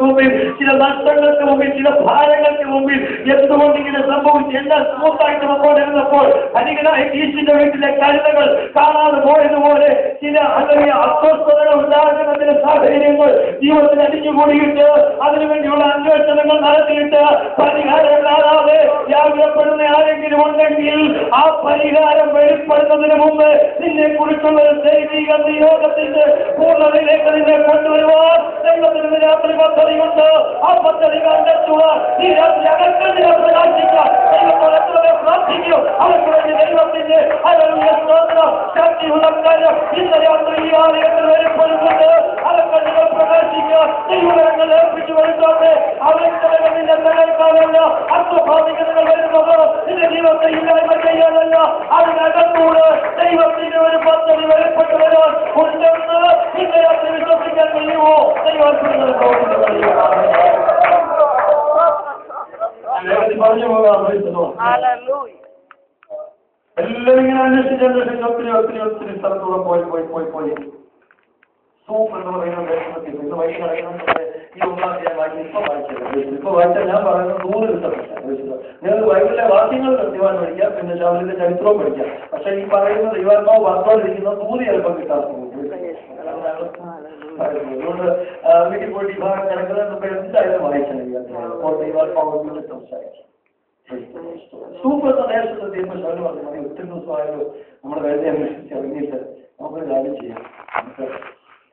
A: മുമ്പിൽ ചില നഷ്ടങ്ങൾക്ക് മുമ്പിൽ ചില ഭാരങ്ങൾക്ക് മുമ്പിൽ എന്തുകൊണ്ട് ഇങ്ങനെ സംഭവിച്ചു? എല്ലാം സ്മൂത്തായിട്ട് വന്നുകൊണ്ടിരുന്നപ്പോൾ ധനികനായ ഈശിന്റെ വീട്ടിലെ കരുതകൾ കാണാതെ പോയതുപോലെ ചില അല്ലെങ്കിൽ അസ്വസ്ഥതകൾ ഉണ്ടാകുന്നതിന്റെ സാഹചര്യങ്ങൾ ജീവിതത്തിൽ അടിഞ്ഞുകൂടിയിട്ട് അതിനുവേണ്ടിയുള്ള അന്വേഷണങ്ങൾ നടത്തിയിട്ട് പരിഹാരം കാണാതെ വ്യാപുരപ്പെടുന്ന ആരെങ്കിലും ഉണ്ടെങ്കിൽ ആ പരിഹാരം വെളിപ്പെടുന്നതിന് മുമ്പ് നിന്നെ കുറിച്ചുള്ള ദൈവിക നിയോഗത്തിന്റെ പൂർണ്ണതയിലേക്ക് നിന്നെ കൊണ്ടുവരുവാൻ ദൈവത്തിന് രാത്രി പദ്ധതിയുണ്ട്. ആ പദ്ധതി കണ്ടെത്തുവാൻ ഈ രാത്രി അകൽക്കതിനെ പ്രകാശിക്കുക. ദൈവത്തോട് എത്ര പ്രാർത്ഥിക്കും അവർക്ക് വേണ്ടി ദൈവത്തിന്റെ ശക്തിയുള്ള കാര്യം ഇന്ന് രാത്രി ഈ ആലയത്തിൽ വെളിപ്പെടുന്നുണ്ട്. അകൽക്കതികൾ പ്രകാശിക്കുക. ദൈവങ്ങൾ ഏൽപ്പിച്ചു വരുത്തോട്ടെ. അവരുടെ നിന്റെ തകർക്കാനല്ല, അർത്ഥഭാവികതകൾ വരുന്നത് നിന്റെ ജീവിതത്തെ ഇല്ലായ്മ ചെയ്യാനല്ല, അതിനകത്തൂടെ ദൈവത്തിന്റെ ഒരു പദ്ധതി വെളിപ്പെട്ടു വരാൻ ഉണ്ടെന്ന് നിന്റെ രാത്രി വിശ്വസിക്കാൻ കഴിയുമോ? ദൈവത്തിന് പറഞ്ഞു പോകാം. എല്ലാവരും ഇങ്ങനെ അന്വേഷിച്ച് ഒത്തിരി സ്ഥലത്തൂടെ പോയി സൂപ്പ് എന്ന് പറയുന്ന ദേശത്തിൽ ഇന്ന് വൈകി നടക്കുന്നത് ഈ ഒന്നാം ഞാൻ വായിച്ചു. ഇപ്പൊ വായിച്ചാൽ ഞാൻ പറയുന്നത് 100 കിട്ടത്തില്ല. നിങ്ങൾ ബൈബിളിലെ വാക്യങ്ങൾ കൃത്യമായി പഠിക്കാം, പിന്നെ ശൗലിന്റെ ചരിത്രവും പഠിക്കാം. പക്ഷെ ഈ പറയുന്ന ദൈവാത്മാവ് പറഞ്ഞോണ്ടിരിക്കുന്ന 100 ചിലപ്പോൾ കിട്ടാൻ പോകും. അതുകൊണ്ട് വീട്ടിൽ പോയിട്ട് ഈ ഭാഗം കിടക്കുന്നത് എന്തായാലും വായിക്കണം. അപ്പോൾ ദൈവാത്മാവ് സംസാരിക്കും. സൂപ്പർ ദേശത്ത് എത്തിയപ്പോൾ ശൗല് പറഞ്ഞു, മതി ഒത്തിരി ദിവസമായാലും നമ്മുടെ വേദന അന്വേഷിച്ച് ഇറങ്ങിയിട്ട് നമുക്കൊരു കാര്യം ചെയ്യാം, നമുക്ക്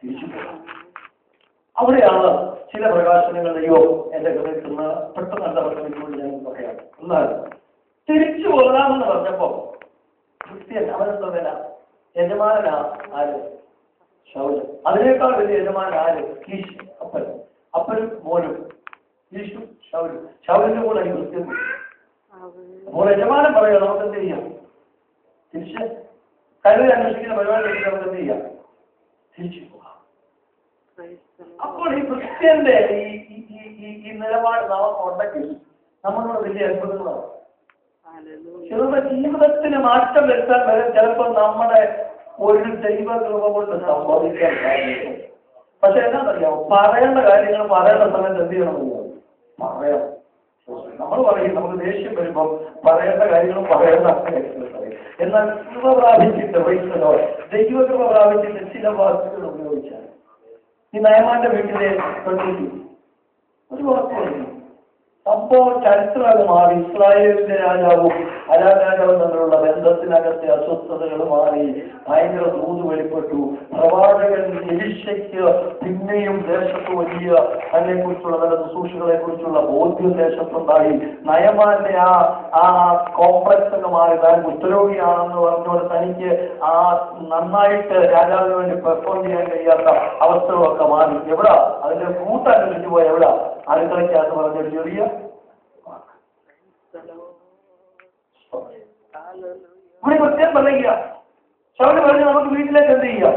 A: തിരിച്ചു പോകാം. അവിടെയാണ് ചില പ്രകാശനങ്ങളെയോ എന്റെ ഹൃദയത്തിൽ നിന്ന് പെട്ടെന്ന് എന്താ പറയുന്നത് ഞാൻ പറയാം. എന്നാൽ തിരിച്ചു പോകാമെന്ന് പറഞ്ഞപ്പോ ക്രിസ്ത്യൻ അവനെന്താ വില? യജമാനാ ആര്? ശൗല്. അതിനേക്കാൾ വലിയ യജമാൻ ആര്? കീശ്, അപ്പനും മോനും. ഈശു ശൗല്. ശൗലിന്റെ കൂടെ ഈ ക്രിസ്ത്യൻ. അപ്പോൾ യജമാനം പറയുക നമുക്ക് എന്ത് ചെയ്യാം? തിരിച്ച് കഴിവ് അന്വേഷിക്കുന്ന പരിപാടി നമുക്ക് എന്ത് ചെയ്യാം? തിരിച്ചു പോകാം. അപ്പോൾ ഈ ക്രിസ്ത്യന്റെ ഈ നിലപാട് നമുക്ക് ഉണ്ടെങ്കിൽ നമ്മളോട് വലിയ അത്ഭുതങ്ങളാണ്. ചിലരുടെ ജീവിതത്തിന് മാറ്റം വരുത്താൻ വരെ ചിലപ്പോൾ നമ്മുടെ ഒരു ദൈവകൃപ കൊണ്ട് സംഭവിക്കാൻ സാധിക്കും. പക്ഷെ എന്താണെന്നറിയാമോ, പറയേണ്ട കാര്യങ്ങൾ പറയേണ്ട സമയത്ത് എന്ത് ചെയ്യണമെന്നറിയാമോ? പറയാം. നമ്മൾ പറയും, നമുക്ക് ദേഷ്യം വരുമ്പോൾ പറയേണ്ട കാര്യങ്ങളും പറയേണ്ട കാര്യങ്ങളും പറയും. എന്നാൽ കൃപ പ്രാപിച്ചിട്ട് വൈസലോ ദൈവകൃപ പ്രാപിച്ചിട്ട് ചില വാക്കുകൾ ഉപയോഗിച്ചാൽ ഈ നയമാന്റെ വീട്ടിലെ ഒരു വാക്കുണ്ട്. സംഭവം ചരിത്രമൊക്കെ മാറി. ഇസ്രായേലിന്റെ രാജാവും അരാം രാജാവും തമ്മിലുള്ള ബന്ധത്തിനകത്തെ അസ്വസ്ഥതകൾ മാറി. ഭയങ്കര ദൂത് വെളിപ്പെട്ടു. പ്രവാചകൻ എലീശയ്ക്ക് പിന്നെയും ദേശത്ത് വലിയ അതിനെക്കുറിച്ചുള്ള നല്ല ശുശ്രൂഷകളെ കുറിച്ചുള്ള ബോധ്യം ദേശത്തുണ്ടായി. നയമാന്റെ ആ കോംപ്ലക്സ് ഒക്കെ മാറി. താൻ കുഷ്ഠരോഗിയാണെന്ന് പറഞ്ഞുകൊണ്ട് തനിക്ക് ആ നന്നായിട്ട് രാജാവിന് വേണ്ടി പെർഫോം ചെയ്യാൻ കഴിയാത്ത അവസ്ഥകളൊക്കെ മാറി. എവിടാ അതിന്റെ കൂട്ടനുസരിച്ച് പോയ എവിടാ? അടുക്കളയ്ക്കാന്ന് പറഞ്ഞൊരു ചെറിയ ഇവിടെ കൃത്യം പറയുക. ശൗല് പറഞ്ഞ് നമുക്ക് വീട്ടിലേക്ക് എന്ത് ചെയ്യാം?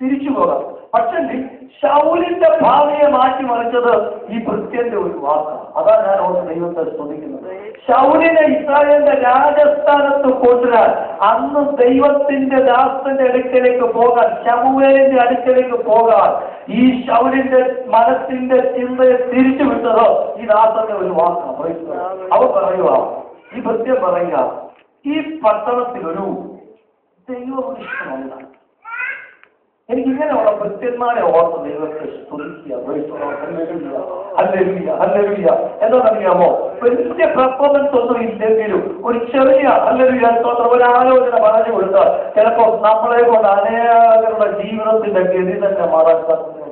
A: തിരിച്ചു പോകാം. പക്ഷെങ്കിൽ ശൗലിന്റെ ഭാവിയെ മാറ്റിമറിച്ചത് ഈ ഭൃത്യന്റെ ഒരു വാക്കാണ്. അതാ ഞാൻ ഓർത്ത് ദൈവത്തെ സ്തുതിക്കുന്നത്. ശൗലിനെ ഇസ്രായേലിന്റെ രാജസ്ഥാനത്ത് കൊണ്ടുവരാൻ അന്ന് ദൈവത്തിന്റെ ദാസന്റെ അടുക്കലേക്ക് പോകാൻ, ശമൂവേലിന്റെ അടുക്കലേക്ക് പോകാൻ ഈ ശൗലിന്റെ മനസ്സിന്റെ ചിന്തയെ തിരിച്ചു വിട്ടത് ഈ ദാസന്റെ ഒരു വാക്കാണ്. അവർ പറയുക, ഈ ഭൃത്യം പറയുക, ഈ പട്ടണത്തിലൊരു ദൈവപുരുഷനുണ്ട്. എനിക്കിങ്ങനെയുള്ള ഭൃത്യന്മാരെ ഓർത്ത് ദൈവത്തെ സ്തുതിക്കുക. എന്താണെന്നറിയാമോ, വലിയ പെർഫോമൻസ് ഒന്നും ഇല്ലെങ്കിലും ഒരു ചെറിയ ഒരു ആലോചന പറഞ്ഞു കൊടുത്താൽ ചിലപ്പോൾ നമ്മളെ കൊണ്ട് അനേകരുടെ ജീവിതത്തിന്റെ ഗതി തന്നെ മാറാൻ സാധിക്കും.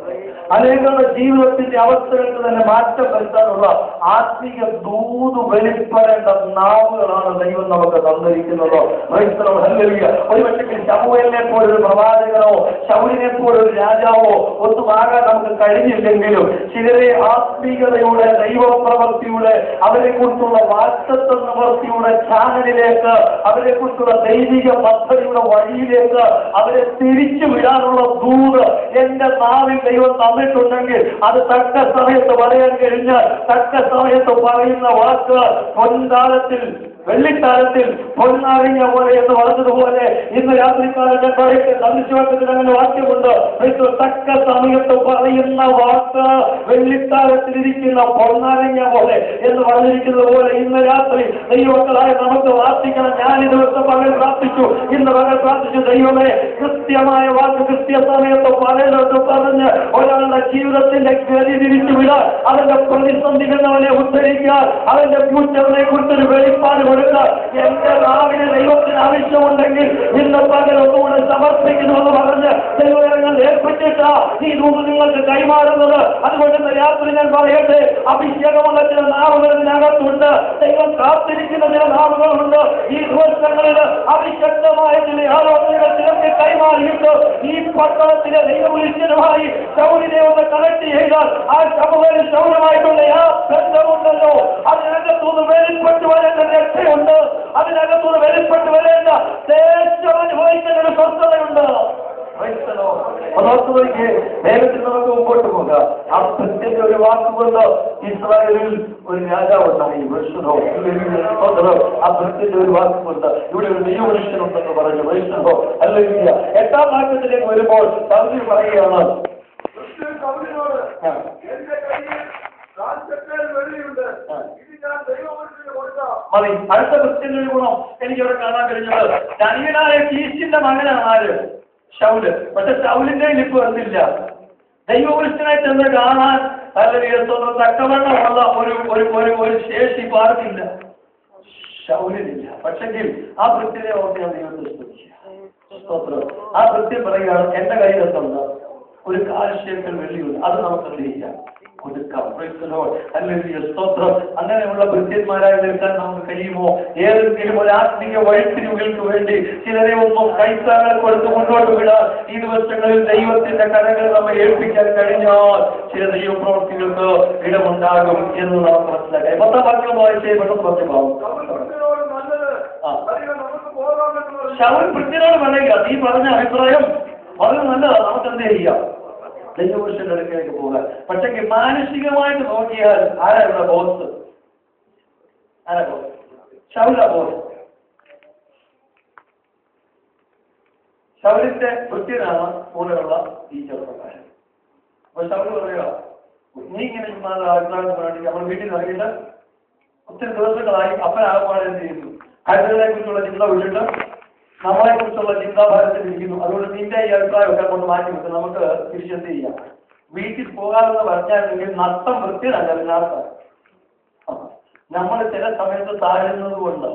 A: അനേകരുടെ ജീവിതത്തിന്റെ അവസ്ഥകൾക്ക് തന്നെ മാറ്റം വരുത്താനുള്ള ആത്മീയ ദൂത് വെളിപ്പെടേണ്ട നാവുകളാണ് ദൈവം നമുക്ക് തന്നിരിക്കുന്നത്. ഒരു പക്ഷേ ശമൂവേലിനെ പോലൊരു പ്രവാചകനോ ശൗലിനെ പോലൊരു രാജാവോ ഒന്നും ആകാൻ നമുക്ക് കഴിഞ്ഞില്ലെങ്കിലും ചിലരെ ആത്മീയതയുടെ ദൈവപ്രവൃത്തിയുടെ അവരെ കുറിച്ചുള്ള വാക്തത്വ നിവൃത്തിയുടെ ചാനലിലേക്ക്, അവരെ കുറിച്ചുള്ള ദൈവിക പദ്ധതിയുടെ വഴിയിലേക്ക് അവരെ തിരിച്ചു വിടാനുള്ള ദൂത് എന്റെ നാവിൽ ദൈവം തന്നിട്ടുണ്ടെങ്കിൽ അത് തക്ക സമയത്ത് പറയാൻ കഴിഞ്ഞാൽ തക്ക സമയത്ത് പറയുന്ന വാക്ക് പൊൻകാലത്തിൽ വെള്ളിക്കാലത്തിൽ പൊന്നാറിഞ്ഞ പോലെ എന്ന് പറഞ്ഞതുപോലെ ഇന്ന് രാത്രിക്കാലത്തെ പറയട്ടെ സന്ദേശത്തിൽ അങ്ങനെ വാക്യമുണ്ട്. തക്ക സമയത്ത് പറയുന്ന വാക്ക് വെള്ളിക്കാലത്തിലിരിക്കുന്ന പൊന്നാറിഞ്ഞ പോലെ എന്ന് പറഞ്ഞിരിക്കുന്നത് പോലെ ഇന്ന് രാത്രി ദൈവമക്കളായ നമുക്ക് പ്രാർത്ഥിക്കണം. ഞാൻ ഈ ദിവസം പകൽ പ്രാർത്ഥിച്ചു, ഇന്ന് പകൽ പ്രാർത്ഥിച്ചു. ദൈവമേ, കൃത്യമായ വാക്ക് കൃത്യസമയത്ത് പറയുന്നത് പറഞ്ഞ് ഒരാളുടെ ജീവിതത്തിന്റെ ഗതി തിരിച്ചു വിടാൻ, അവന്റെ പ്രതിസന്ധികൾ അവനെ ഉദ്ധരിക്കാൻ, അവന്റെ ഫ്യൂച്ചറിനെ കുറിച്ചൊരു വെളിപ്പാട് കൊടുക്കാൻ എന്റെ നാവിന് ദൈവത്തിന് ആവശ്യമുണ്ടെങ്കിൽ ഇന്ന് പകൽ ഒന്നുകൂടെ സമർപ്പിക്കുന്നുവെന്ന് പറഞ്ഞ് ദൈവങ്ങൾ ഏൽപ്പിച്ചിട്ട് ഈ ദൂത് നിങ്ങൾക്ക് കൈമാറുന്നത്. അതുകൊണ്ട് ഇന്ന് രാത്രി ഞാൻ പറയട്ടെ, അഭിഷേകമുള്ള ചില നാവുകൾ ഇതിനകത്തുണ്ട്. ദൈവം കാത്തിരിക്കുന്ന ചില നാവുകളുണ്ട്. ഈ ദിവസങ്ങളിൽ അഭിഷക്തമായ ചില ആലോചനകൾ ചിലർക്ക് കൈമാറിയിട്ട് ഈ പട്ടണത്തിലെ ദൈവവിളിച്ചനുമായി ശൗലിനെ ഒന്ന് കണക്ട് ചെയ്താൽ ആ ശമൂവേൽ ശൗലുമായിട്ടുള്ള ആ ബന്ധമുണ്ടല്ലോ, അതിനകത്തുനിന്ന് വെളിപ്പെട്ടു വരേണ്ട രക്ഷയുണ്ട്. അതിനകത്തുനിന്ന് വെളിപ്പെട്ടു വരേണ്ട ദേശം അനുഭവിക്കുന്ന ഒരു സ്വസ്ഥതയുണ്ട്. വേഗത്തിൽ നമുക്ക് മുമ്പോട്ട് പോകാം. ആ ഭൃത്യന്റെ ഒരു വാക്കുകൊണ്ട് ഇസ്രായേലിൽ ഒരു രാജാവുണ്ടായി. ആ ഭൃത്യന്റെ ഒരു വാക്കുകൊണ്ട് ഇവിടെ ഒരു ദൈവമനുഷ്യനുണ്ടെന്ന് പറഞ്ഞു. വൈഷ്ണവോ അല്ലെങ്കിൽ 8-ാം വാക്യത്തിലേക്ക് വരുമ്പോൾ പകുതി പറയുകയാണ്, മതി. അടുത്ത ഭൃത്യന്റെ ഒരു ഗുണം എനിക്കിവിടെ കാണാൻ കഴിഞ്ഞത്, ദാനിയേലായ കീശിന്റെ മകനാണ് ആര്? ശൗല്. പക്ഷെ ശൗലിന്റെ ലിപ്പ് വന്നില്ല. ദൈവപുരുഷനായി ചെന്ന് കാണാൻ അല്ലെങ്കിൽ തക്കവണ്ണമുള്ള ഒരു ശേഷി പാർക്കില്ല. ശൗലിനില്ല. പക്ഷെങ്കിൽ ആ വൃത്തിയെ ഓർത്ത് ഞാൻ ദൈവത്തെ സ്തുതിക്കുക. ആ വൃത്തി പറയുകയാണ്, എന്റെ കയ്യിൽ എന്തുണ്ട്, ഒരു കാൽശേക്കൽ വെള്ളിയുണ്ട്, അത് നമുക്ക് എന്ത് ചെയ്യാം, കൊടുക്കാം. അല്ലെങ്കിൽ സ്തോത്രം. അങ്ങനെയുള്ള ഭൃത്യന്മാരായി നിൽക്കാൻ നമുക്ക് കഴിയുമോ? ഏതെങ്കിലും ഒരു ആത്മീയ വഴിത്തിരിവുകൾക്ക് വേണ്ടി ചിലരെ ഒന്നും കൈത്താങ്ങൾ കൊടുത്ത് മുന്നോട്ട് വിടാൻ ഈ ദിവസങ്ങളിൽ ദൈവത്തിന്റെ കരങ്ങൾ നമ്മെ ഏൽപ്പിക്കാൻ കഴിഞ്ഞാൽ ചില ദൈവപ്രവർത്തികൾക്ക് ഇടമുണ്ടാകും എന്ന് നാം മനസ്സിലാക്കാം. 10 വാക്യം വായിച്ചേ പെട്ടെന്ന് പറഞ്ഞാവും. ശൗൽ ഭൃത്യനോട് പറയുക, നീ പറഞ്ഞ അഭിപ്രായം വളരെ നല്ലതാണ്, നമുക്ക് എന്ത് ചെയ്യാം, ദൈവപുരുഷന്റെ അടുക്കലേക്ക് പോകാൻ. പക്ഷെ മാനസികമായിട്ട് നോക്കിയാൽ ആരാ ബോസ്? ആരാ ബോസ്? ശൗല ബോസ്. ശൗലിന്റെ ഭൃത്യനാണ് കൂടെയുള്ള ഈ ചെറുപ്പക്കാരൻ. അപ്പൊ ശൗല് പറയുക, നീ ഇങ്ങനെ അഭിപ്രായം വേണ്ടി നമ്മൾ വീട്ടിൽ ഇറങ്ങിയിട്ട് ഒത്തിരി ദിവസങ്ങളായി അപ്പനാകപ്പാട് എന്ത് ചെയ്യുന്നു, ഹൈദരാബാദിനെ കുറിച്ചുള്ള ചിന്ത വിട്ടിട്ട് നമ്മളെ കുറിച്ചുള്ള ചിന്താഭാരത്തിൽ ഇരിക്കുന്നു. അതുകൊണ്ട് നിന്റെ ഈ അഭിപ്രായമൊക്കെ കൊണ്ട് മാറ്റി വെക്കും. നമുക്ക് തിരിച്ചെന്ത് ചെയ്യാം, വീട്ടിൽ പോകാമെന്ന് പറഞ്ഞാൽ നഷ്ടം വൃത്തിയല്ല അതിനർത്ഥം. നമ്മൾ ചില സമയത്ത് താഴുന്നത് കൊണ്ട്,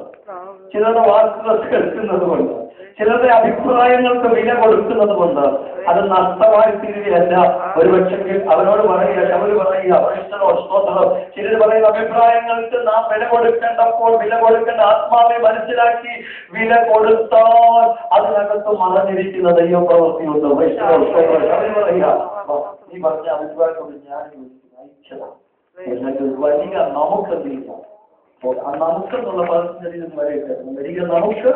A: ചിലരുടെ വാക്കുകൾ കേൾക്കുന്നത് കൊണ്ട്, ചിലരുടെ അഭിപ്രായങ്ങൾക്ക് വില കൊടുക്കുന്നത് കൊണ്ട് അത് നഷ്ടമായി തീരുകയല്ല. ഒരുപക്ഷെങ്കിൽ അവനോട് പറയുക, ശൗല് പറയുക, സ്തോത്രം, ചിലർ പറയുന്ന അഭിപ്രായങ്ങൾക്ക് നാം വില കൊടുക്കേണ്ടപ്പോൾ വില കൊടുക്കേണ്ട ആത്മാവെ മനസ്സിലാക്കി വില കൊടുത്താൽ അതിനകത്ത് മറഞ്ഞിരിക്കുന്ന ദൈവപ്രവൃത്തിയുണ്ട്. പറയുക, നീ പറഞ്ഞ അഭിപ്രായം കൊണ്ട് ഞാൻ അയച്ചതാണ്, വലിയ നമുക്കെന്ത് ചെയ്യാം, നമുക്കെന്നുള്ള പദത്തിൽ നിന്ന് വരെയിട്ട് വലിയ നമുക്ക്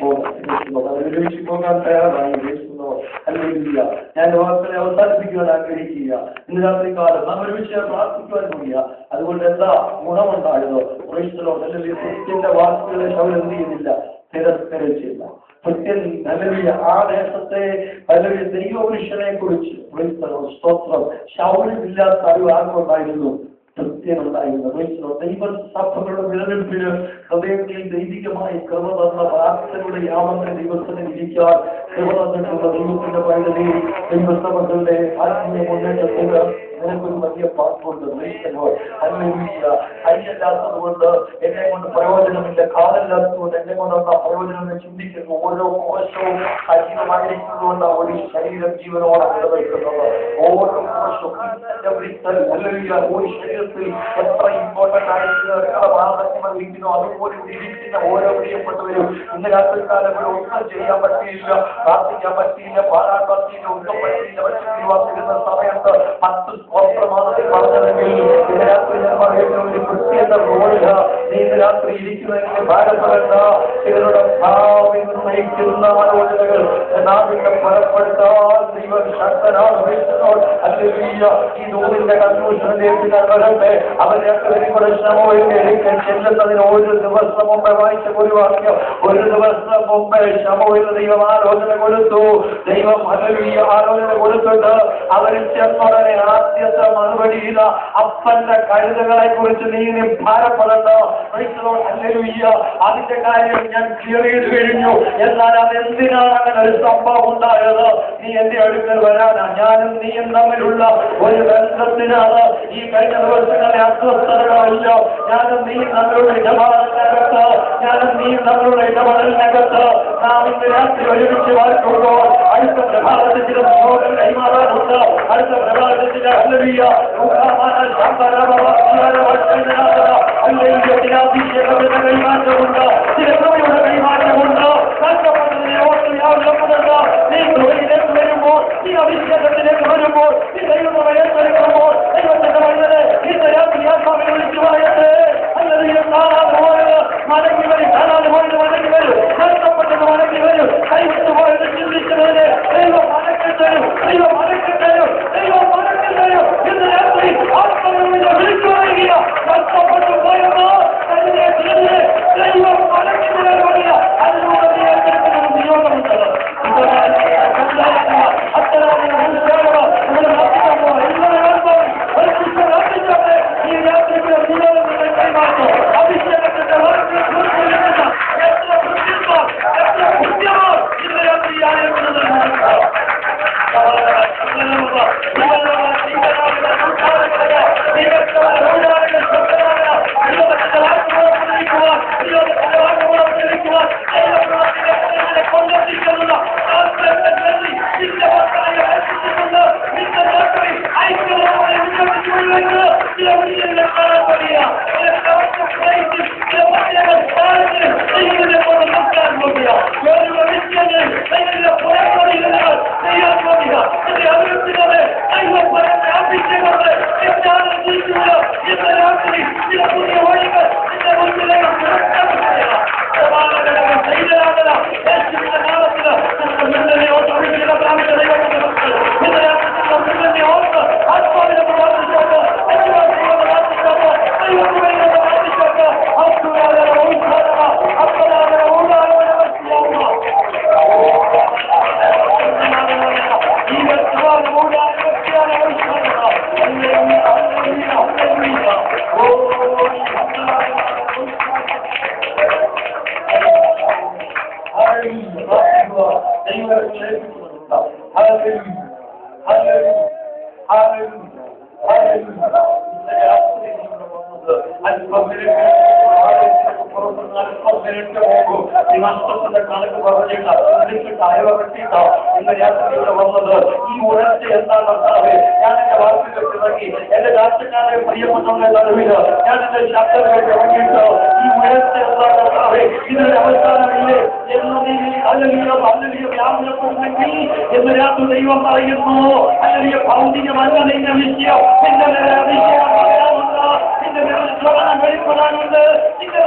A: ഒരുമിച്ച് പോകാൻ തയ്യാറായി. അല്ലെങ്കിൽ ഞാൻ വാക്കുകളെ അവസാനിപ്പിക്കുവാൻ ആഗ്രഹിക്കുക. ഇന്ന് രാത്രി കാലം നാം ഒരുമിച്ച് പ്രാർത്ഥിക്കുവാൻ പോവുക. അതുകൊണ്ട് എന്താ ഗുണമുണ്ടായതോ? അല്ലെങ്കിൽ ക്രിസ്ത്യന്റെ വാക്കുകളെ ശൗൽ എന്ത് ചെയ്യുന്നില്ല, തിരസ്കരിച്ചില്ല. ക്രിസ്ത്യൻ അല്ലെങ്കിൽ ആ ദേശത്തെ അല്ലെങ്കിൽ ദൈവപുരുഷനെ കുറിച്ച് സ്തോത്രം ശൗലില്ലാത്ത അറിവ് ആർക്കുണ്ടായിരുന്നു? ക്രിസ്ത്യനുണ്ടായിരുന്നു. ദൈവസഭകളുടെ നിലനിൽപ്പിന് ഹൃദയത്തിൽ ദൈവികമായി കൃപ തന്ന പ്രാർത്ഥനയുടെ യാമത്തെ ദൈവത്തിന് ഇരിക്കാൻ കൃപ തന്നിട്ടുള്ള ദൈവത്തിന്റെ പൈതലി ദൈവസഭകളുടെ ആത്മീയ മുന്നേറ്റത്തിന് നിനക്കൊരു വലിയ പാട്ടുണ്ട്. കൈയല്ലാത്തത് കൊണ്ട് എന്നെ കൊണ്ട് പ്രയോജനമില്ല, കാലല്ലാത്തത് കൊണ്ട് എന്നെ കൊണ്ടുള്ള പ്രയോജനം ചിന്തിക്കുന്നു. ഓരോ കോശവും സജീവമായിരിക്കുന്നതുകൊണ്ട് ഒരു ശരീരം ജീവനോടെ നിലനിൽക്കുന്നത്. ഓരോ കോശവും ഒരു ശരീരത്തിൽ എത്ര ഇമ്പോർട്ടന്റ് ആയിരിക്കുന്നു അതുപോലെ ഇരിക്കുന്ന ഓരോ പ്രിയപ്പെട്ടവരും ഇന്ന് രാത്രിക്കാലം ഇവിടെ ഒന്നും ചെയ്യാൻ പറ്റിയില്ല, പ്രാർത്ഥിക്കാൻ പറ്റിയില്ല, പാടാൻ പറ്റിയില്ല, ഒന്നും പറ്റിയില്ല. പക്ഷിവാസിക്കുന്ന സമയത്ത് 10 സ്തോത്രമാനത്തിൽ പറഞ്ഞതെങ്കിൽ ഇന്ന് രാത്രി ഞാൻ പറയുന്ന ഒരു കൃത്യത പോലുക. നീ ഇന്ന് രാത്രി ഇരിക്കുന്നെങ്കിൽ ഭാരപ്പെടേണ്ട. ചിലരുടെ ഭാവി നിർണ്ണയിക്കുന്ന ആലോചനകൾ നാവിന്റെ ഫലപ്പെടുത്താൻ ദൈവം ശക്തനാണ്. അല്ലെങ്കിൽ ഈ നൂറിന്റെ കൺഫ്യൂഷനിലേക്ക് ഞാൻ വരട്ടെ. അവരുടെ ശ്രമോയിലേക്ക് ചെല്ലുന്നതിന് ഒരു ദിവസം മുമ്പേ വായിച്ച ഒരു വാക്യം, ഒരു ദിവസം മുമ്പേ ശ്രമോയിൽ ദൈവം ആലോചന കൊടുത്തു. ദൈവം ആലോചന കൊടുത്തിട്ട് അവരിൽ ചെന്നുടനെ ആദ്യത്തെ മറുപടി ഇതാ, അപ്പന്റെ കഴുതകളെ കുറിച്ച് നീ ഭാരപ്പെടണ്ട. അതിന്റെ കാര്യം ഞാൻ ക്ലിയർ ചെയ്ത് കഴിഞ്ഞു. എന്നാൽ അതെന്തിനാണ് അങ്ങനെ ഒരു സംഭവം ഉണ്ടായത്? നീ എന്റെ അടുക്കൽ വരാനാ. ഞാനും നീയും തമ്മിലുള്ള ഒരു ബന്ധത്തിനാണ് ഈ കഴിഞ്ഞ ദിവസങ്ങളെ അസ്വസ്ഥതകളല്ല. ഞാനും നീയും തമ്മിലുള്ള ഇടപാടിനകത്ത്, ഞാനും നീയും തമ്മിലുള്ള ഇടപെടലിനകത്ത് നാം ഇന്ന് രാത്രി ഒരുമിച്ച് വാർക്കുമ്പോൾ അടുത്ത പ്രഭാതത്തിൽ ചില സംഭവങ്ങൾ കൈമാറാനുണ്ട്. അടുത്ത പ്രഭാതത്തിൽ കൈമാറ്റമുണ്ട്, ചില കൃപയുടെ കൈമാറ്റമുണ്ട്. കഷ്ടപ്പെട്ടതിനെ ഓർത്ത് യാതൊന്നുമുണ്ട്. നീ കൃപയിലേക്ക് വരുമ്പോൾ, നീ അഭിഷേകത്തിലേക്ക് വരുമ്പോൾ, നീ ദൈവത്തെ ഏറ്റെടുക്കുമ്പോൾ ദൈവത്തിന്റെ വഴികളെ ഇന്ന് രാത്രി ആത്മാവിനെ വിളിച്ചു പറയട്ടെ. അല്ലെങ്കിൽ കാണാതെ പോയത് മടങ്ങി വരും, കാണാതെ പോയത് മടങ്ങി വരും, കഷ്ടപ്പെട്ടത് മടങ്ങി വരും, കൈവിട്ടു പോയത് ചിന്തിച്ചതിന് ദൈവം മടക്കി തരും, ദൈവം മടക്കി തരും, ദൈവം മടക്കി തരും. ഇന്ന് രാത്രി ആത്മാവിനെ വിളിച്ചു പറയുക. കഷ്ടപ്പെട്ടു പോയത് ദൈവം മടക്കി തരാൻ പറയുക. അതിന് കണക്ക് പറഞ്ഞിട്ട് ഇന്ന് യാത്രയിലൂടെ വന്നത് ഈ ഉയർച്ച എന്താണ് നടത്താതെ ഞാൻ എന്റെ വാർത്തകൾ ഇറങ്ങി എന്റെ രാഷ്ട്രക്കാരെ പ്രിയപ്പെട്ടവരുടെ നടുവില് ഞാൻ എന്റെ ശബ്ദങ്ങൾ ഇറങ്ങിയിട്ട് ഈ ഉയർച്ച എന്താണ് നടത്താതെ ഇതിനൊരു അവസാനമില്ലേ എന്ന് നീ അല്ലെങ്കിൽ വ്യാപനപ്പെടുന്നെങ്കിൽ എന്ന് രാത്രി ദൈവം പറയുന്നു. അല്ലെങ്കിൽ ഭൗതികമല്ല നിന്റെ വിഷയം, നിന്റെ വിഷയം പറയാനുണ്ട്, നിന്റെ ശ്രവണം വെളിപ്പെടാനുണ്ട്, നിന്റെ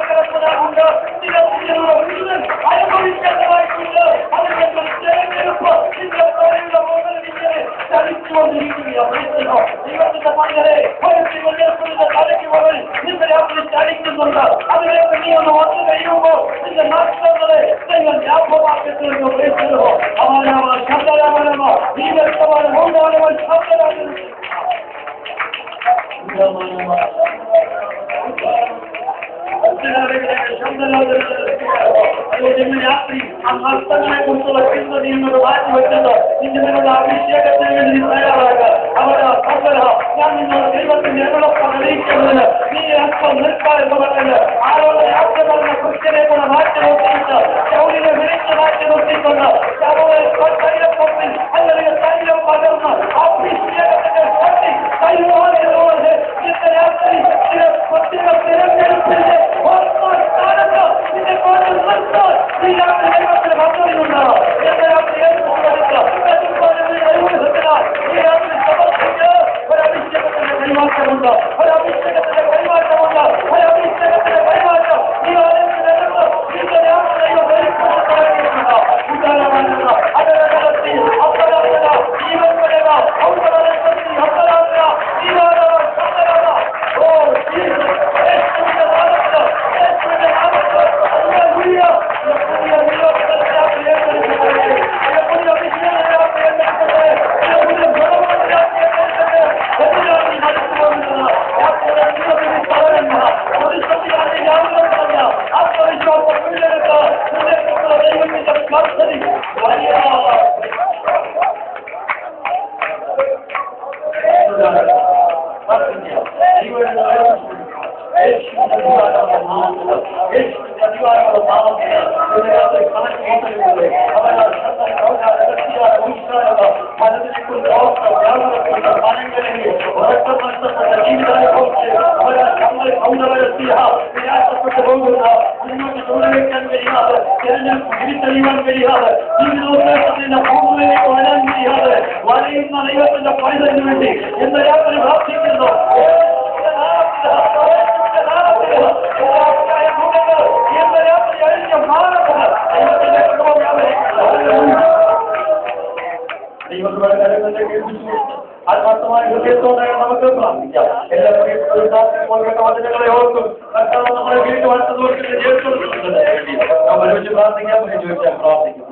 A: കിടപ്പെടാനുണ്ട്, നിന്റെ മുഴുവൻ അനുഭവിക്കേണ്ടതായിട്ടുണ്ട്. അതിന്റെ തെരഞ്ഞെടുപ്പ് നിന്റെ പോലെയുള്ള മോഹനവിങ്ങനെ ചലിച്ചുകൊണ്ടിരിക്കുകയാണ്. ദൈവത്തിന്റെ മകളെ തലയ്ക്ക് മുകളിൽ നിന്റെ രാത്രി ചലിക്കുന്നുണ്ട്. അതിലേക്ക് നീ ഒന്ന് വന്നു കഴിയുമ്പോൾ നിന്റെ നഷ്ടങ്ങളെ നിങ്ങൾ ലാഭമാക്കത്തിലെന്ന് ഉപയോഗിച്ചോ. അവനാമ ശബ്ദരാമനമോ ഈ വ്യക്തമാണ് മൂന്നാമവൻ ശബ്ദരാമനമോ രാത്രി ആ നഷ്ടങ്ങളെ കുറിച്ചുള്ള ചിന്ത നിങ്ങളോട് മാറ്റിവെച്ചത് നിങ്ങളുടെ അഭിഷേകത്തിന് വേണ്ടി തയ്യാറാകുക. അവരാ സഫല ഞാൻ നിങ്ങളുടെ ദൈവത്തിന്റെ എവളൊപ്പം അറിയിക്കുന്നതിന് നീ അല്പം നിൽക്കുക എന്ന് പറഞ്ഞത് ആരോട് യാത്ര പറഞ്ഞ കൃത്യനെ കൂടെ മാറ്റി നോക്കിയിട്ട് ചൗരിനെ വിളിച്ച് മാറ്റി നോക്കിക്കൊണ്ട് തൈലപ്പൊപ്പിൽ അല്ലെങ്കിൽ തൈലം പകർന്ന് അഭിഷേകത്തിന്റെ ശക്തി കൈമാറിയതുകൊണ്ട് ഇന്ന് രാത്രി പ്രത്യേക തിരഞ്ഞെടുപ്പിന്റെ സ്ഥാനത്ത് നിന്റെ കൊണ്ട് നിർത്താൻ ഈ രാത്രി ദൈവത്തിന് പദ്ധതിയുണ്ട്. എന്റെ രാത്രി ഈ രാത്രി സമർപ്പിച്ച് ഒരഭിഷേകത്തിന്റെ കൈമാറ്റമുണ്ട്, ഒരഭിഷേകത്തിന്റെ കൈമാറ്റമുണ്ട്, ഒരഭിഷേകത്തിന്റെ കൈമാറ്റം ഈ ആലയത്തിനകത്ത് ഇന്ന് രാത്രി ദൈവം വെളിപ്പെടുത്തിയിട്ടുണ്ട്. ഉദാഹരണ അടലത്തി അപ്പരാധന ജീവൻപരക ഔഷധത്തി അപ്പരാധന ജീവാധന സന്തരക ഓ ജീസസ് യേശുവിന്റെ നാമത്തിൽ യേശുവിന്റെ നാമത്തിൽ ഹല്ലേലൂയ. പുതിയ വിശ്വാസത്തെ ഏറ്റെടുക്കട്ടെ, പുതിയ വിശ്വാസത്തെ ഏറ്റെടുക്കട്ടെ, പുതിയ ഗുണമത്തെ ഏറ്റെടുക്കട്ടെ. എല്ലാവരും നടത്തുകൊണ്ടിരുന്ന ദൈവത്തിന്റെ സഹകരണ പ്രതിസന്ധിയായി യാതൊരു ആത്മവിശ്വാസം വീണ്ടെടുത്ത് മുന്നേറ്റമുള്ള ദൈവത്തിന്റെ പദ്ധതി വലിയ നിരാശപ്പെട്ടു പോകുന്ന മുന്നോട്ട് തുടരാൻ കഴിയാതെ തിരഞ്ഞെടുപ്പ് തിരിച്ചറിയാൻ കഴിയാതെ ജീവിതോദ്ദേശത്തിന്റെ പൂർണ്ണതയിലേക്ക് വരാൻ കഴിയാതെ വലയുന്ന ദൈവത്തിന്റെ പൈതലിന് വേണ്ടി ഇന്ന് രാത്രി പ്രാർത്ഥിക്കുന്നു. ഇന്ന് രാത്രി അഴിഞ്ഞ മാനവ ദൈവത്തിന്റെ ദൈവങ്ങളുടെ കരങ്ങളെ കേൾപ്പിച്ചു ആത്മാർത്ഥമായ ഹൃദയത്തോടെ നമുക്ക് പ്രാർത്ഥിക്കാം. എല്ലാ വചനങ്ങളെ ഓർക്കും നമ്മളെ വീട്ടിൽ വളർത്തുന്നവർക്ക് പ്രാർത്ഥിക്കാം. പ്രാർത്ഥിക്കും.